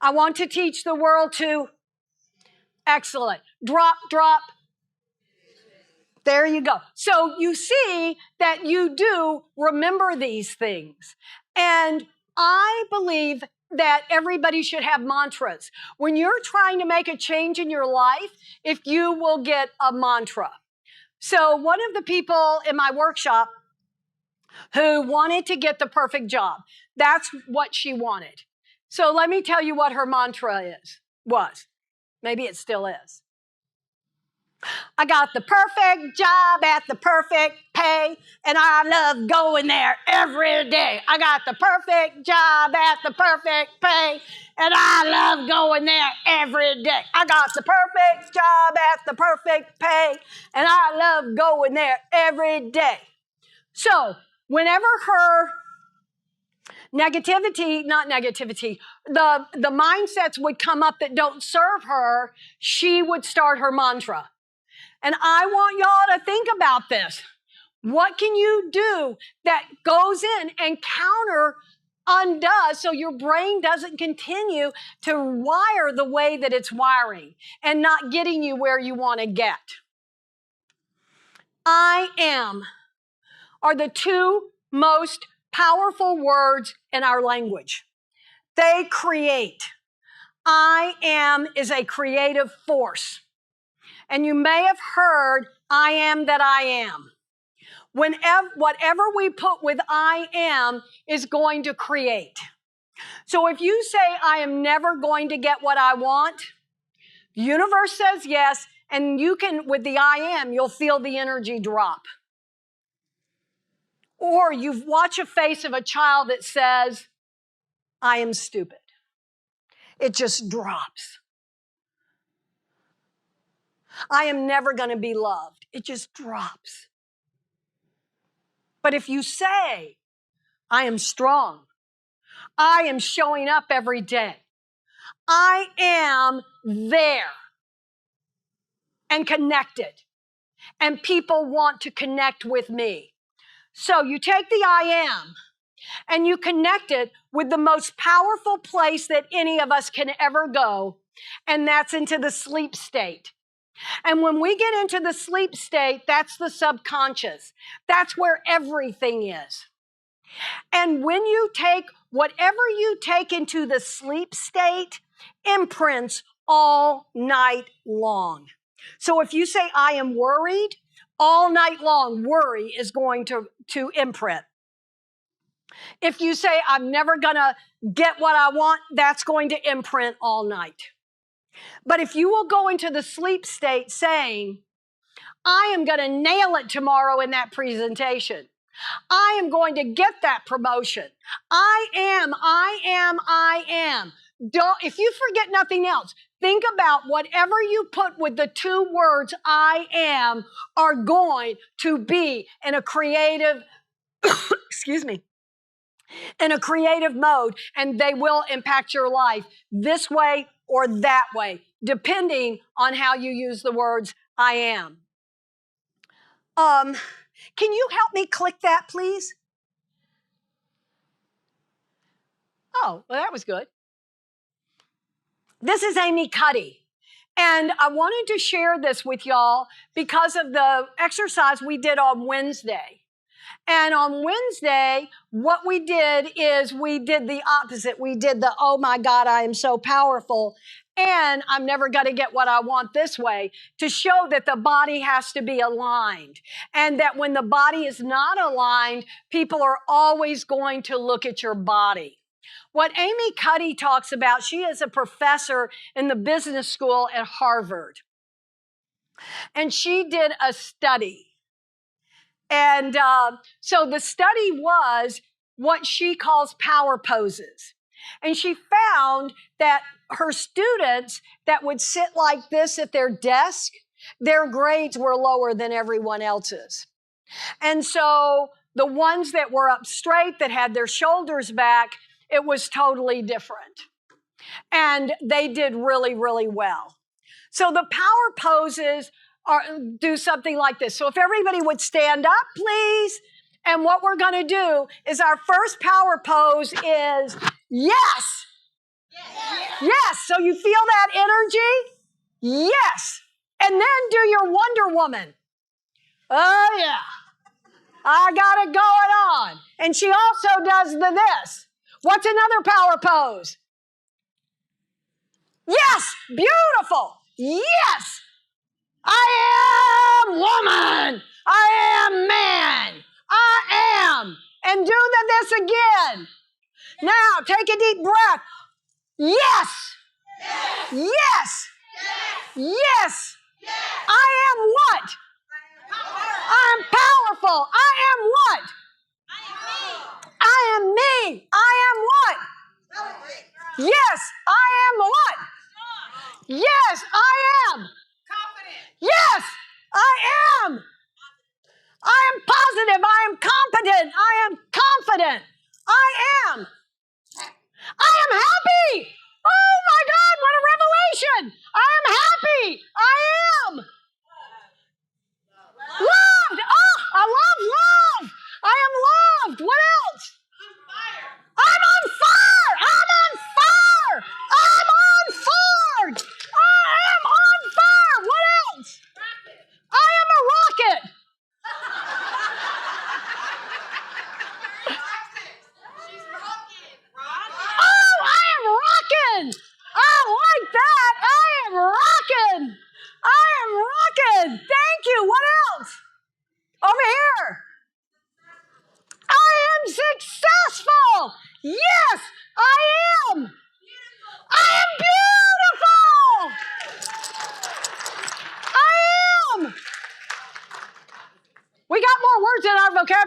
I want to teach the world to, excellent, drop, drop. There you go. So you see that you do remember these things. And I believe that everybody should have mantras. When you're trying to make a change in your life, if you will get a mantra. So one of the people in my workshop who wanted to get the perfect job, that's what she wanted. So let me tell you what her mantra was. Maybe it still is. I got the perfect job at the perfect pay, and I love going there every day. I got the perfect job at the perfect pay, and I love going there every day. I got the perfect job at the perfect pay, and I love going there every day. So whenever her the mindsets would come up that don't serve her, she would start her mantra. And I want y'all to think about this. What can you do that goes in and undoes so your brain doesn't continue to wire the way that it's wiring and not getting you where you want to get? I am are the two most powerful words in our language. They create. I am is a creative force. And you may have heard, I am that I am. Whatever we put with I am is going to create. So if you say, I am never going to get what I want, the universe says yes, and you can, with the I am, you'll feel the energy drop. Or you watch a face of a child that says, I am stupid. It just drops. I am never going to be loved. It just drops. But if you say, I am strong, I am showing up every day, I am there and connected, and people want to connect with me. So you take the I am and you connect it with the most powerful place that any of us can ever go, and that's into the sleep state. And when we get into the sleep state, that's the subconscious. That's where everything is. And when you take whatever you take into the sleep state, imprints all night long. So if you say, I am worried, all night long, worry is going to imprint. If you say, I'm never going to get what I want, that's going to imprint all night. But if you will go into the sleep state saying, I am going to nail it tomorrow in that presentation. I am going to get that promotion. I am. If you forget nothing else, think about whatever you put with the two words I am are going to be in a creative, in a creative mode, and they will impact your life this way or that way, depending on how you use the words I am. Can you help me click that, please? Oh, well, that was good. This is Amy Cuddy. And I wanted to share this with y'all because of the exercise we did on Wednesday. And on Wednesday, what we did is we did the opposite. We did the, oh my God, I am so powerful, and I'm never going to get what I want this way, to show that the body has to be aligned. And that when the body is not aligned, people are always going to look at your body. What Amy Cuddy talks about, she is a professor in the business school at Harvard. And she did a study. And so the study was what she calls power poses. And she found that her students that would sit like this at their desk, their grades were lower than everyone else's. And so the ones that were up straight, that had their shoulders back, it was totally different. And they did really, really well. So the power poses do something like this. So if everybody would stand up, please. And what we're going to do is our first power pose is yes. Yes. So you feel that energy? Yes. And then do your Wonder Woman. Oh, yeah. I got it going on. And she also does the this. What's another power pose? Yes. Beautiful. Yes. I am woman. I am man. I am. And do this again. Now, take a deep breath. Yes. Yes. Yes. Yes. I am what? I'm powerful. I am what? I am me. I am what? Yes, I am what? Yes, I am. Yes, I am. I am positive. I am competent. I am confident. I am. I am happy. Oh my God, what a revelation. I am happy. I am. Loved. Oh, I love love. I am loved. What else? I'm on fire. I'm on fire. I'm on fire. I am on fire. What else? I am a rocket.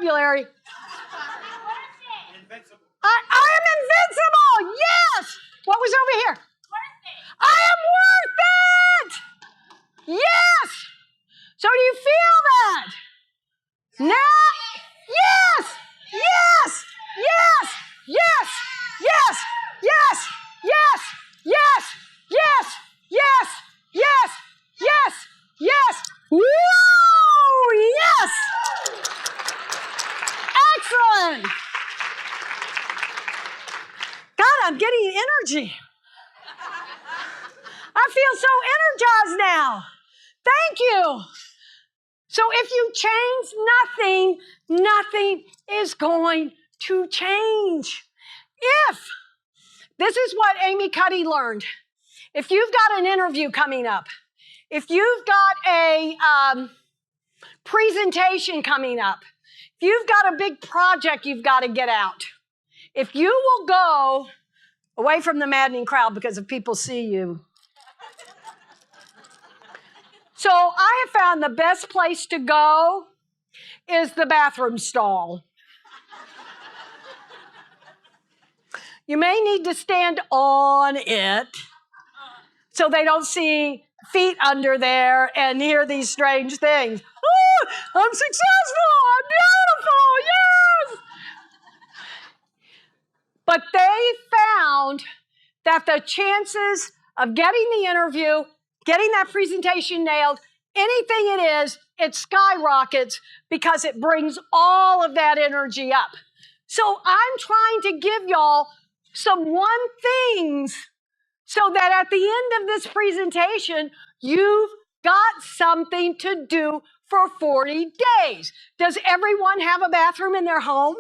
vocabulary. I am invincible. Yes. What was over here? I am worth it. Yes. So do you feel that? Now, yes, yes, yes, yes, yes, yes, yes, yes, yes, yes, yes, yes, yes. Whoa, yes. Excellent. God, I'm getting energy. I feel so energized now. Thank you. So if you change nothing, nothing is going to change. If, this is what Amy Cuddy learned. If you've got an interview coming up, if you've got a presentation coming up, if you've got a big project you've got to get out, if you will go away from the maddening crowd, because if people see you. So I have found the best place to go is the bathroom stall. You may need to stand on it so they don't see feet under there and hear these strange things. Oh, I'm successful, I'm beautiful, yes! But they found that the chances of getting the interview, getting that presentation nailed, anything it is, it skyrockets because it brings all of that energy up. So I'm trying to give y'all some one things so that at the end of this presentation, you've got something to do for 40 days. Does everyone have a bathroom in their home?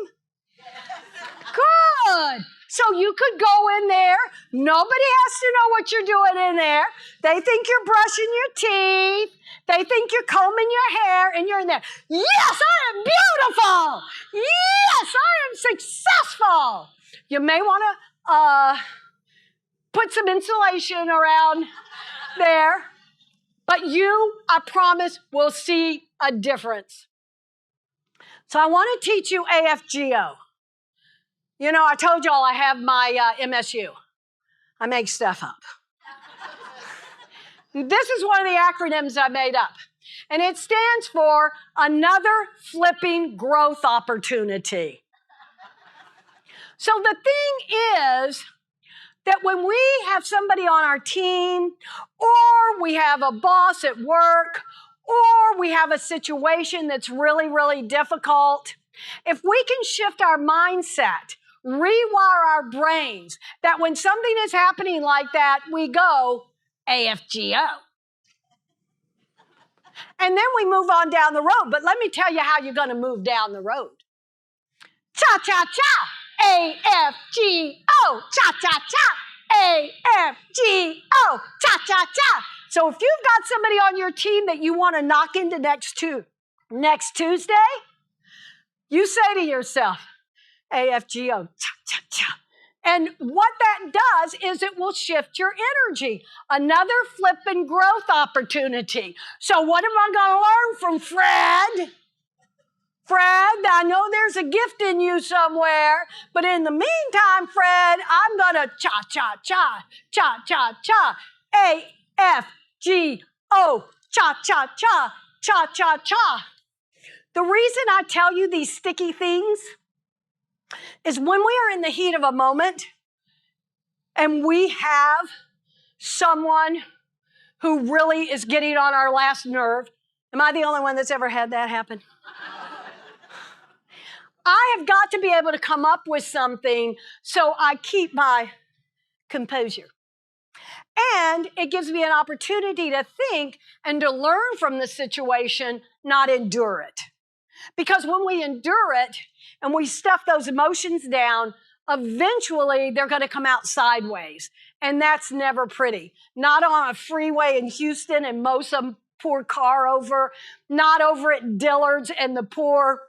Good. So you could go in there. Nobody has to know what you're doing in there. They think you're brushing your teeth. They think you're combing your hair, and you're in there. Yes, I am beautiful. Yes, I am successful. You may want to put some insulation around there, but you, I promise, will see a difference. So I want to teach you AFGO. You know, I told y'all I have my MSU. I make stuff up. This is one of the acronyms I made up. And it stands for Another Flipping Growth Opportunity. So the thing is that when we have somebody on our team, or we have a boss at work, or we have a situation that's really, really difficult, if we can shift our mindset, rewire our brains, that when something is happening like that, we go, AFGO. And then we move on down the road. But let me tell you how you're going to move down the road. Cha-cha-cha, AFGO, cha-cha-cha, AFGO, cha-cha-cha. So if you've got somebody on your team that you want to knock into next Tuesday, you say to yourself, AFGO, cha-cha-cha. And what that does is it will shift your energy. Another flipping growth opportunity. So what am I going to learn from Fred? Fred, I know there's a gift in you somewhere, but in the meantime, Fred, I'm going to cha-cha-cha, cha-cha-cha, AFGO, cha-cha-cha, cha-cha-cha. The reason I tell you these sticky things is when we are in the heat of a moment and we have someone who really is getting on our last nerve. Am I the only one that's ever had that happen? I have got to be able to come up with something so I keep my composure. And it gives me an opportunity to think and to learn from the situation, not endure it. Because when we endure it and we stuff those emotions down, eventually they're going to come out sideways. And that's never pretty. Not on a freeway in Houston and mow some poor car over, not over at Dillard's and the poor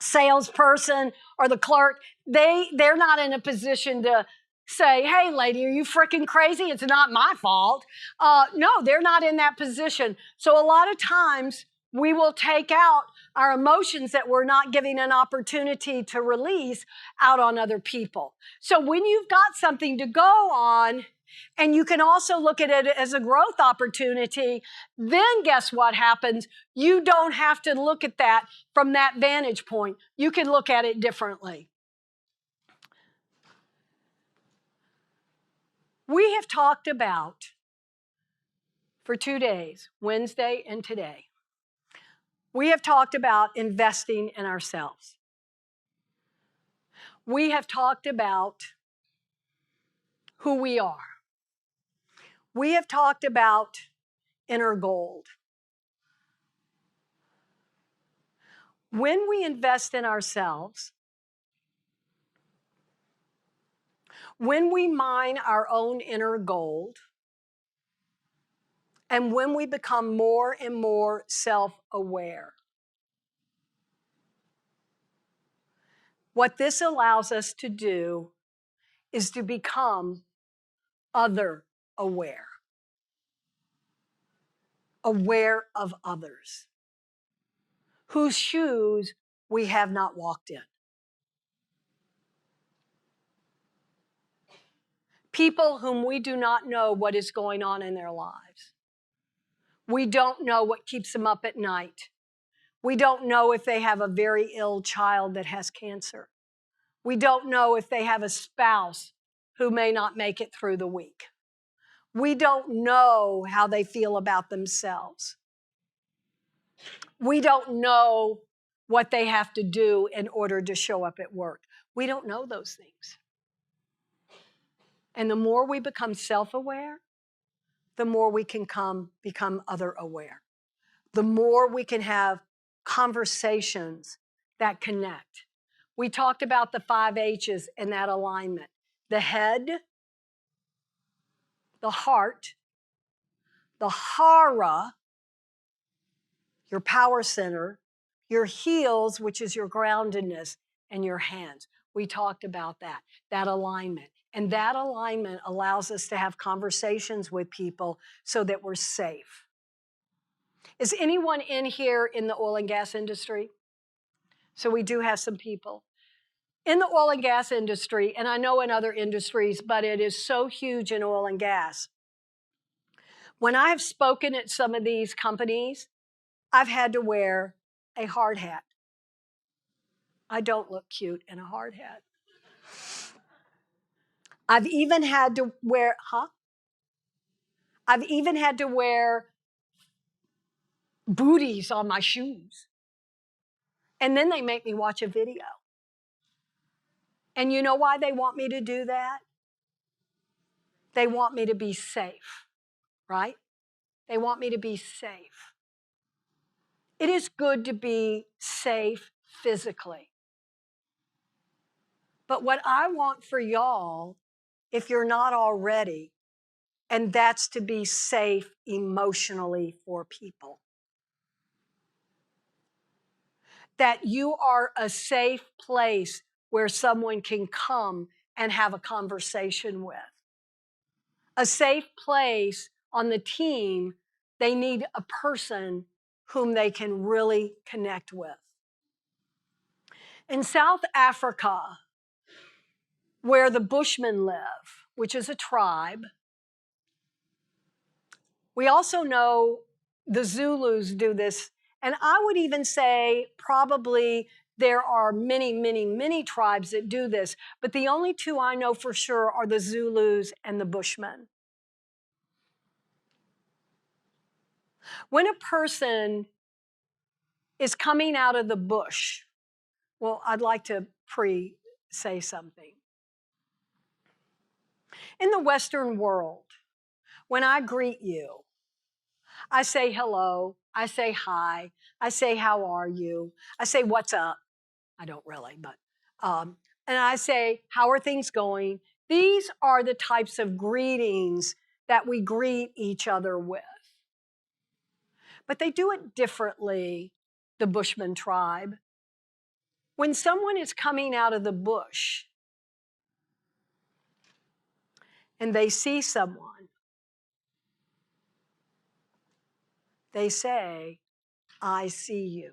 salesperson or the clerk. They're not in a position to say, hey, lady, are you freaking crazy? It's not my fault. No, they're not in that position. So a lot of times We will take out our emotions that we're not giving an opportunity to release out on other people. So when you've got something to go on, and you can also look at it as a growth opportunity, then guess what happens? You don't have to look at that from that vantage point. You can look at it differently. We have talked about, for 2 days, Wednesday and today, we have talked about investing in ourselves. We have talked about who we are. We have talked about inner gold. When we invest in ourselves, when we mine our own inner gold, and when we become more and more self-aware, what this allows us to do is to become other aware, aware of others, whose shoes we have not walked in. People whom we do not know what is going on in their lives. We don't know what keeps them up at night. We don't know if they have a very ill child that has cancer. We don't know if they have a spouse who may not make it through the week. We don't know how they feel about themselves. We don't know what they have to do in order to show up at work. We don't know those things. And the more we become self-aware, the more we can become other-aware. The more we can have conversations that connect. We talked about the 5 H's in that alignment. The head, the heart, the hara, your power center, your heels, which is your groundedness, and your hands. We talked about that alignment. And that alignment allows us to have conversations with people so that we're safe. Is anyone in here in the oil and gas industry? So we do have some people. In the oil and gas industry, and I know in other industries, but it is so huge in oil and gas. When I have spoken at some of these companies, I've had to wear a hard hat. I don't look cute in a hard hat. I've even had to wear, I've even had to wear booties on my shoes. And then they make me watch a video. And you know why they want me to do that? They want me to be safe, right? They want me to be safe. It is good to be safe physically. But what I want for y'all, if you're not already, and that's to be safe emotionally for people. That you are a safe place where someone can come and have a conversation with. A safe place on the team, they need a person whom they can really connect with. In South Africa, where the Bushmen live, which is a tribe, we also know the Zulus do this. And I would even say probably there are many, many, many tribes that do this. But the only 2 I know for sure are the Zulus and the Bushmen. When a person is coming out of the bush, well, I'd like to say something. In the Western world, when I greet you, I say hello, I say hi, I say how are you, I say what's up. I don't really, but, and I say, how are things going? These are the types of greetings that we greet each other with. But they do it differently, the Bushman tribe. When someone is coming out of the bush and they see someone, they say, I see you.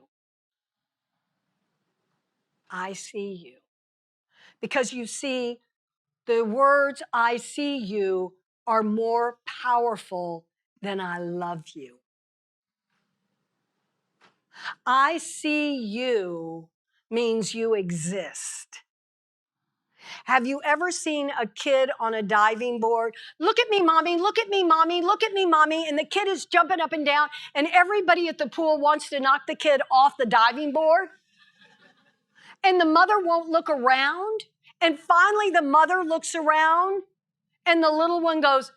I see you. Because you see, the words I see you are more powerful than I love you. I see you means you exist. Have you ever seen a kid on a diving board? Look at me, mommy, look at me, mommy, look at me, mommy. And the kid is jumping up and down, and everybody at the pool wants to knock the kid off the diving board. And the mother won't look around. And finally, the mother looks around, and the little one goes,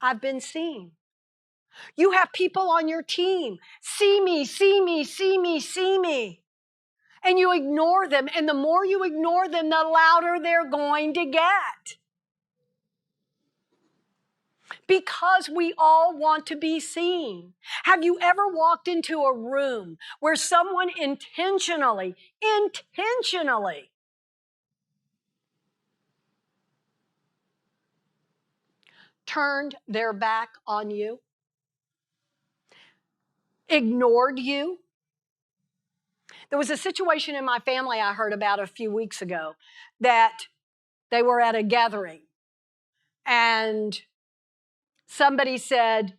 I've been seen. You have people on your team. See me, see me, see me, see me. And you ignore them. And the more you ignore them, the louder they're going to get. Because we all want to be seen. Have you ever walked into a room where someone intentionally turned their back on you, ignored you? There was a situation in my family I heard about a few weeks ago that they were at a gathering and somebody said,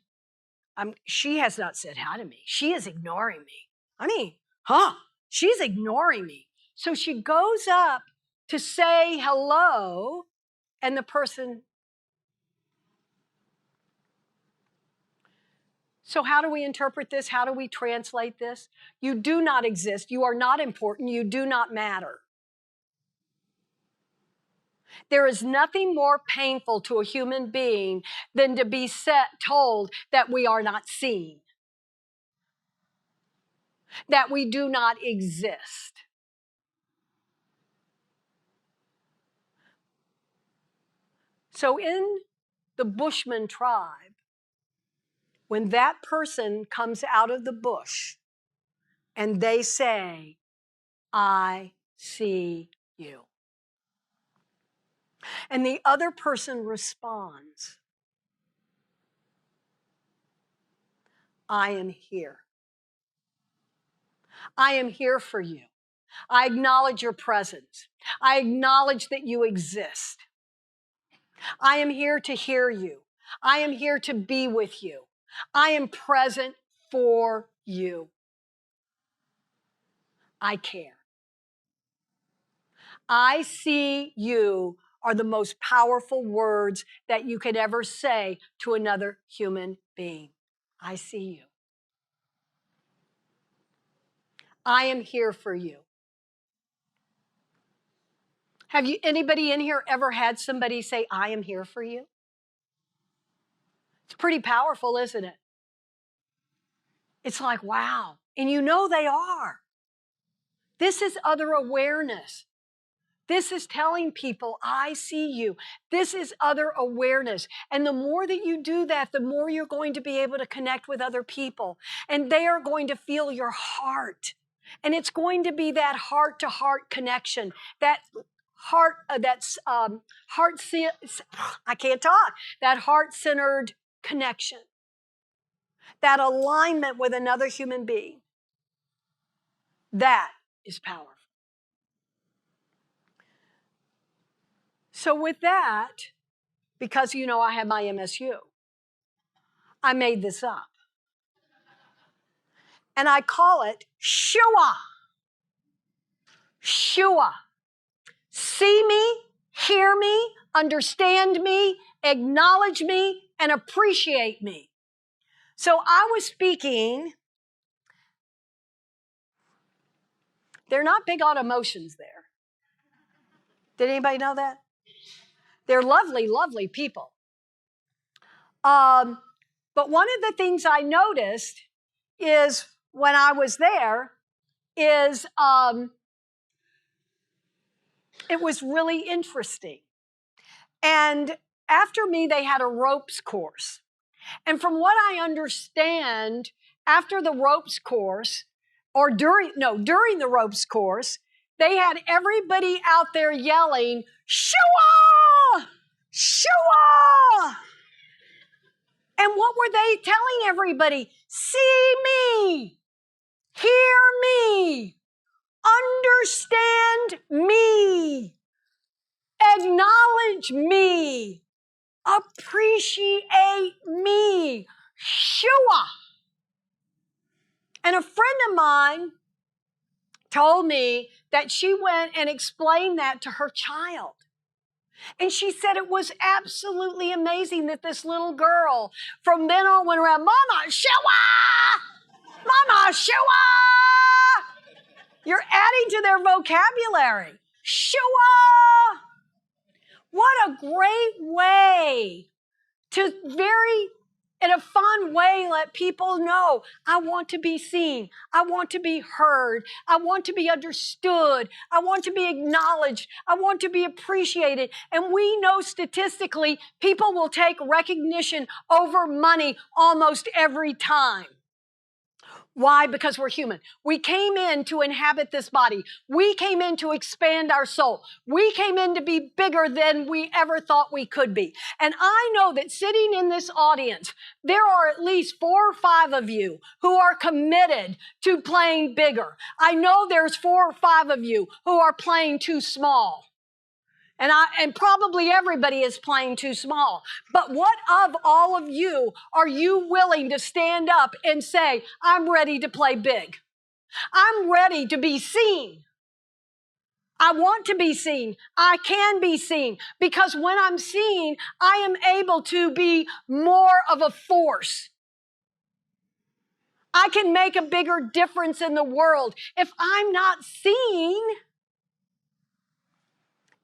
she has not said hi to me. She is ignoring me. I mean, she's ignoring me. So she goes up to say hello, and the person. So how do we interpret this? How do we translate this? You do not exist. You are not important. You do not matter. There is nothing more painful to a human being than to be told that we are not seen, that we do not exist. So in the Bushman tribe, when that person comes out of the bush and they say, I see you, and the other person responds, I am here. I am here for you. I acknowledge your presence. I acknowledge that you exist. I am here to hear you. I am here to be with you. I am present for you. I care. I see you are the most powerful words that you could ever say to another human being. I see you. I am here for you. Have you, anybody in here ever had somebody say, I am here for you? It's pretty powerful, isn't it? It's like, wow. And you know they are. This is other awareness. This is telling people, I see you. This is other awareness. And the more that you do that, the more you're going to be able to connect with other people. And they are going to feel your heart. And it's going to be that heart-to-heart connection, that heart, I can't talk, that heart-centered connection, that alignment with another human being. That is powerful. So with that, because you know I have my MSU, I made this up. And I call it Shua. Shua. See me, hear me, understand me, acknowledge me, and appreciate me. So I was speaking. They're not big on emotions there. Did anybody know that? They're lovely, lovely people. But one of the things I noticed is when I was there is it was really interesting. And after me, they had a ropes course. And from what I understand, after the ropes course, or during the ropes course, they had everybody out there yelling, Shua! Shua! And what were they telling everybody, see me, hear me, understand me, acknowledge me, appreciate me. Shua. And a friend of mine told me that she went and explained that to her child. And she said it was absolutely amazing that this little girl from then on went around, Mama, Shua! Mama, Shua! You're adding to their vocabulary. Shua! What a great way to in a fun way, let people know, I want to be seen. I want to be heard. I want to be understood. I want to be acknowledged. I want to be appreciated. And we know statistically, people will take recognition over money almost every time. Why? Because we're human. We came in to inhabit this body. We came in to expand our soul. We came in to be bigger than we ever thought we could be. And I know that sitting in this audience, there are at least 4 or 5 of you who are committed to playing bigger. I know there's 4 or 5 of you who are playing too small. And probably everybody is playing too small. But what of all of you are you willing to stand up and say, I'm ready to play big? I'm ready to be seen. I want to be seen. I can be seen. Because when I'm seen, I am able to be more of a force. I can make a bigger difference in the world. If I'm not seen,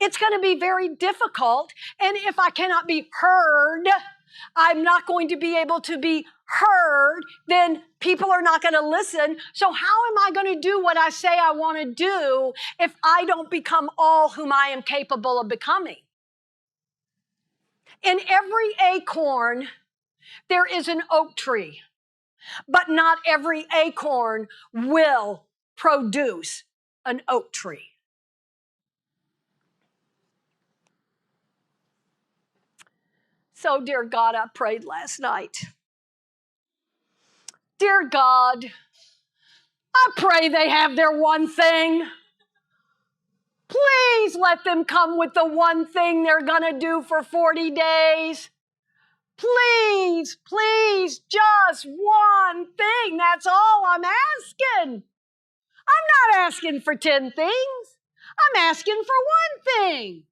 it's going to be very difficult. And if I cannot be heard, I'm not going to be able to be heard, then people are not going to listen. So how am I going to do what I say I want to do if I don't become all whom I am capable of becoming? In every acorn, there is an oak tree, but not every acorn will produce an oak tree. So, dear God, I prayed last night. Dear God, I pray they have their one thing. Please let them come with the one thing they're going to do for 40 days. Please, please, just one thing. That's all I'm asking. I'm not asking for 10 things. I'm asking for one thing.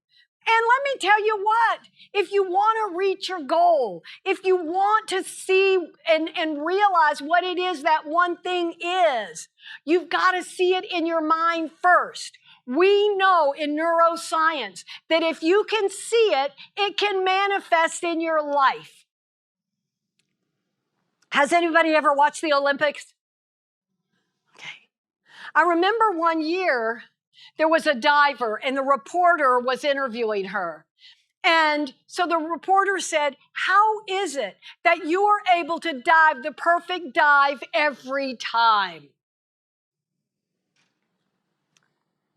And let me tell you what, if you want to reach your goal, if you want to see and realize what it is that one thing is, you've got to see it in your mind first. We know in neuroscience that if you can see it, it can manifest in your life. Has anybody ever watched the Olympics? Okay. I remember one year, there was a diver and the reporter was interviewing her. And so the reporter said, how is it that you are able to dive the perfect dive every time?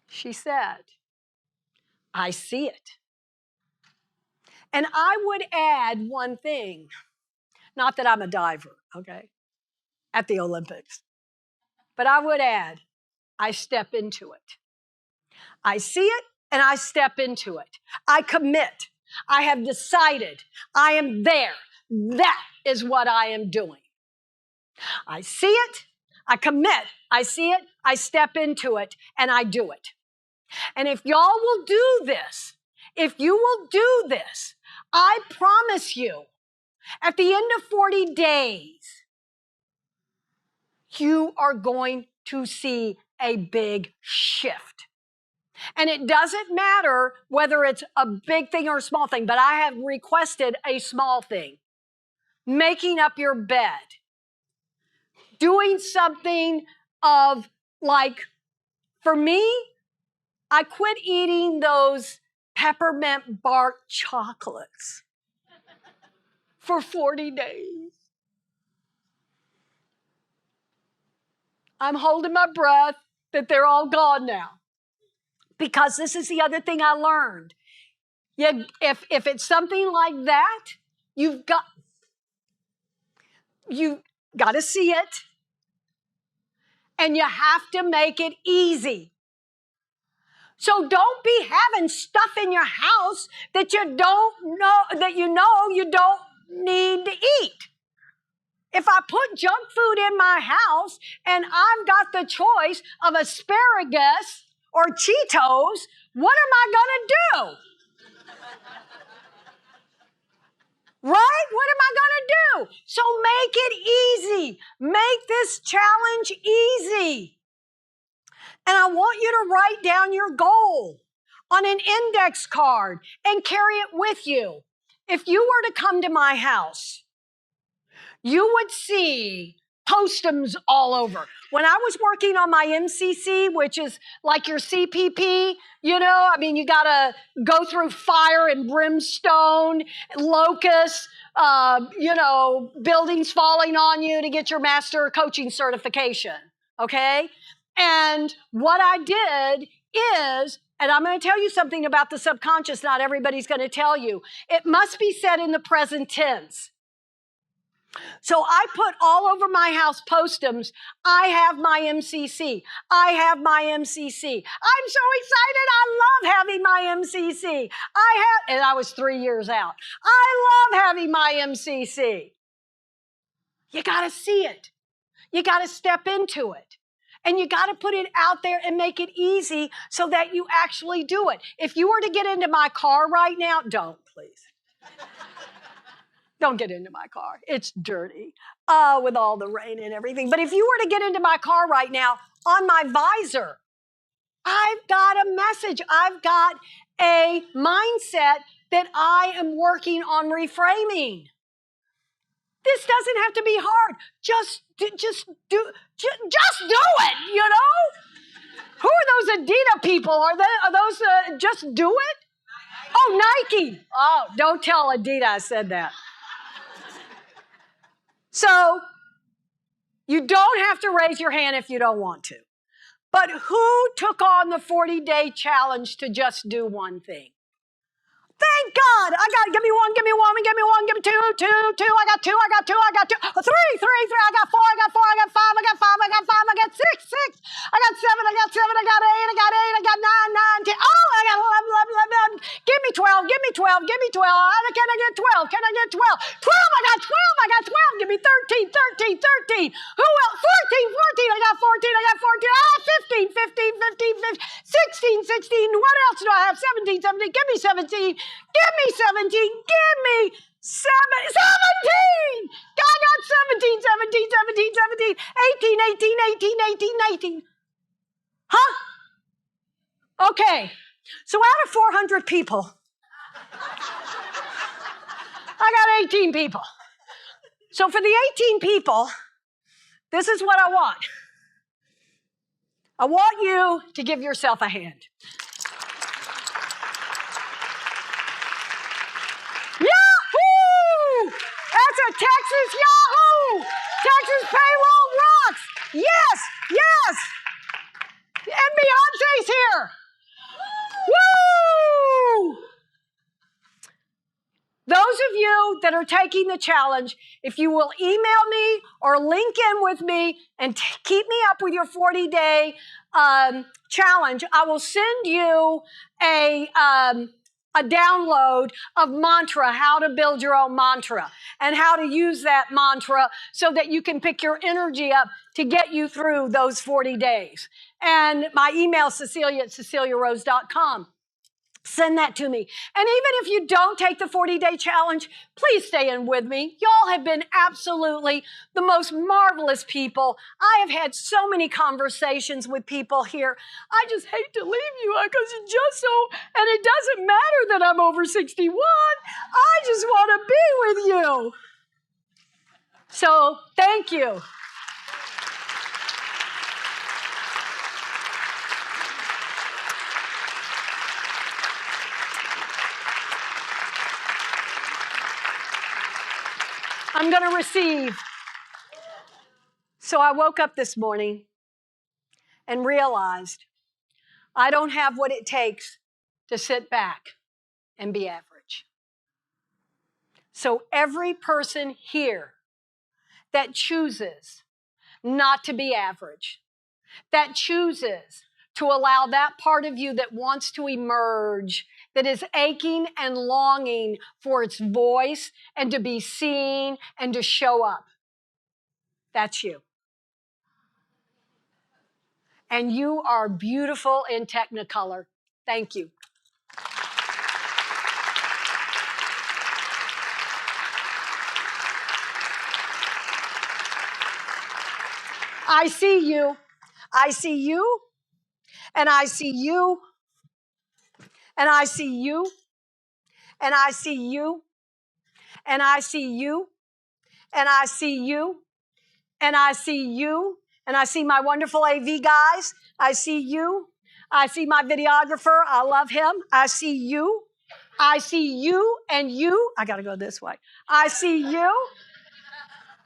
She said, I see it. And I would add one thing, not that I'm a diver, okay, at the Olympics, but I would add, I step into it. I see it and I step into it. I commit. I have decided I am there. That is what I am doing. I see it, I commit, I see it, I step into it, and I do it. And if y'all will do this, if you will do this, I promise you, at the end of 40 days, you are going to see a big shift. And it doesn't matter whether it's a big thing or a small thing, but I have requested a small thing. Making up your bed. Doing something of like, for me, I quit eating those peppermint bark chocolates for 40 days. I'm holding my breath that they're all gone now. Because this is the other thing I learned. If it's something like that, Got to see it. And you have to make it easy. So don't be having stuff in your house that you know you don't need to eat. If I put junk food in my house and I've got the choice of asparagus or Cheetos, what am I going to do? Right? What am I going to do? So make it easy. Make this challenge easy. And I want you to write down your goal on an index card and carry it with you. If you were to come to my house, you would see postums all over. When I was working on my MCC, which is like your CPP, you got to go through fire and brimstone, locusts, buildings falling on you to get your master coaching certification, okay? And what I did is, and I'm going to tell you something about the subconscious, not everybody's going to tell you, it must be said in the present tense. So I put all over my house postums, I have my MCC. I have my MCC. I'm so excited. I love having my MCC. And I was 3 years out. I love having my MCC. You got to see it. You got to step into it. And you got to put it out there and make it easy so that you actually do it. If you were to get into my car right now, don't, please. Don't get into my car. It's dirty with all the rain and everything. But if you were to get into my car right now, on my visor, I've got a message. I've got a mindset that I am working on reframing. This doesn't have to be hard. Just do it, you know? Who are those Adidas people? Are those just do it? Oh, Nike. Oh, don't tell Adidas I said that. So, you don't have to raise your hand if you don't want to. But who took on the 40-day challenge to just do one thing? Thank God. Give me one, give me two. I got two. Three. I got four, I got five, I got six. I got seven, I got eight, I got nine, 10. Oh, I got 11. Give me 12. Can I get 12? 12. I got 12. Give me 13. Who else? 14. I got 14. 15. 16. What else do I have? 17. Give me 17. Give me 17. Give me 17. I got 17. 18. Huh? Okay. So out of 400 people, I got 18 people. So for the 18 people, this is what I want. I want you to give yourself a hand. Yahoo! That's a Texas Yahoo! Texas Payroll rocks! Yes! And Beyonce's here! Woo! Those of you that are taking the challenge, if you will email me or link in with me and keep me up with your 40-day challenge, I will send you a download of mantra, how to build your own mantra, and how to use that mantra so that you can pick your energy up to get you through those 40 days. And my email is Cecilia@CeciliaRose.com. Send that to me. And even if you don't take the 40-day challenge, please stay in with me. Y'all have been absolutely the most marvelous people. I have had so many conversations with people here. I just hate to leave you because it's just so, and it doesn't matter that I'm over 61. I just want to be with you. So thank you. I'm going to receive. So I woke up this morning and realized I don't have what it takes to sit back and be average. So every person here, that chooses not to be average, that chooses to allow that part of you that wants to emerge, that is aching and longing for its voice and to be seen and to show up. That's you. And you are beautiful in Technicolor. Thank you. I see you. I see you. And I see you. And I see you. And I see you. And I see you. And I see you. And I see you. And I see my wonderful AV guys. I see you. I see my videographer. I love him. I see you. I see you and you. I got to go this way. I see you.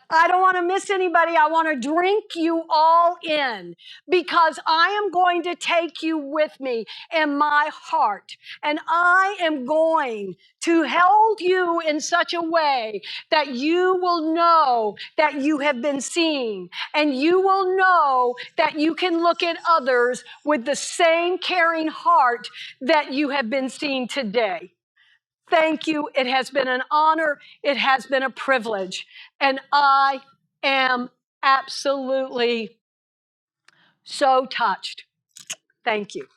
I don't want to miss anybody. I want to drink you all in because I am going to take you with me in my heart. And I am going to hold you in such a way that you will know that you have been seen. And you will know that you can look at others with the same caring heart that you have been seen today. Thank you. It has been an honor. It has been a privilege. And I am absolutely so touched. Thank you.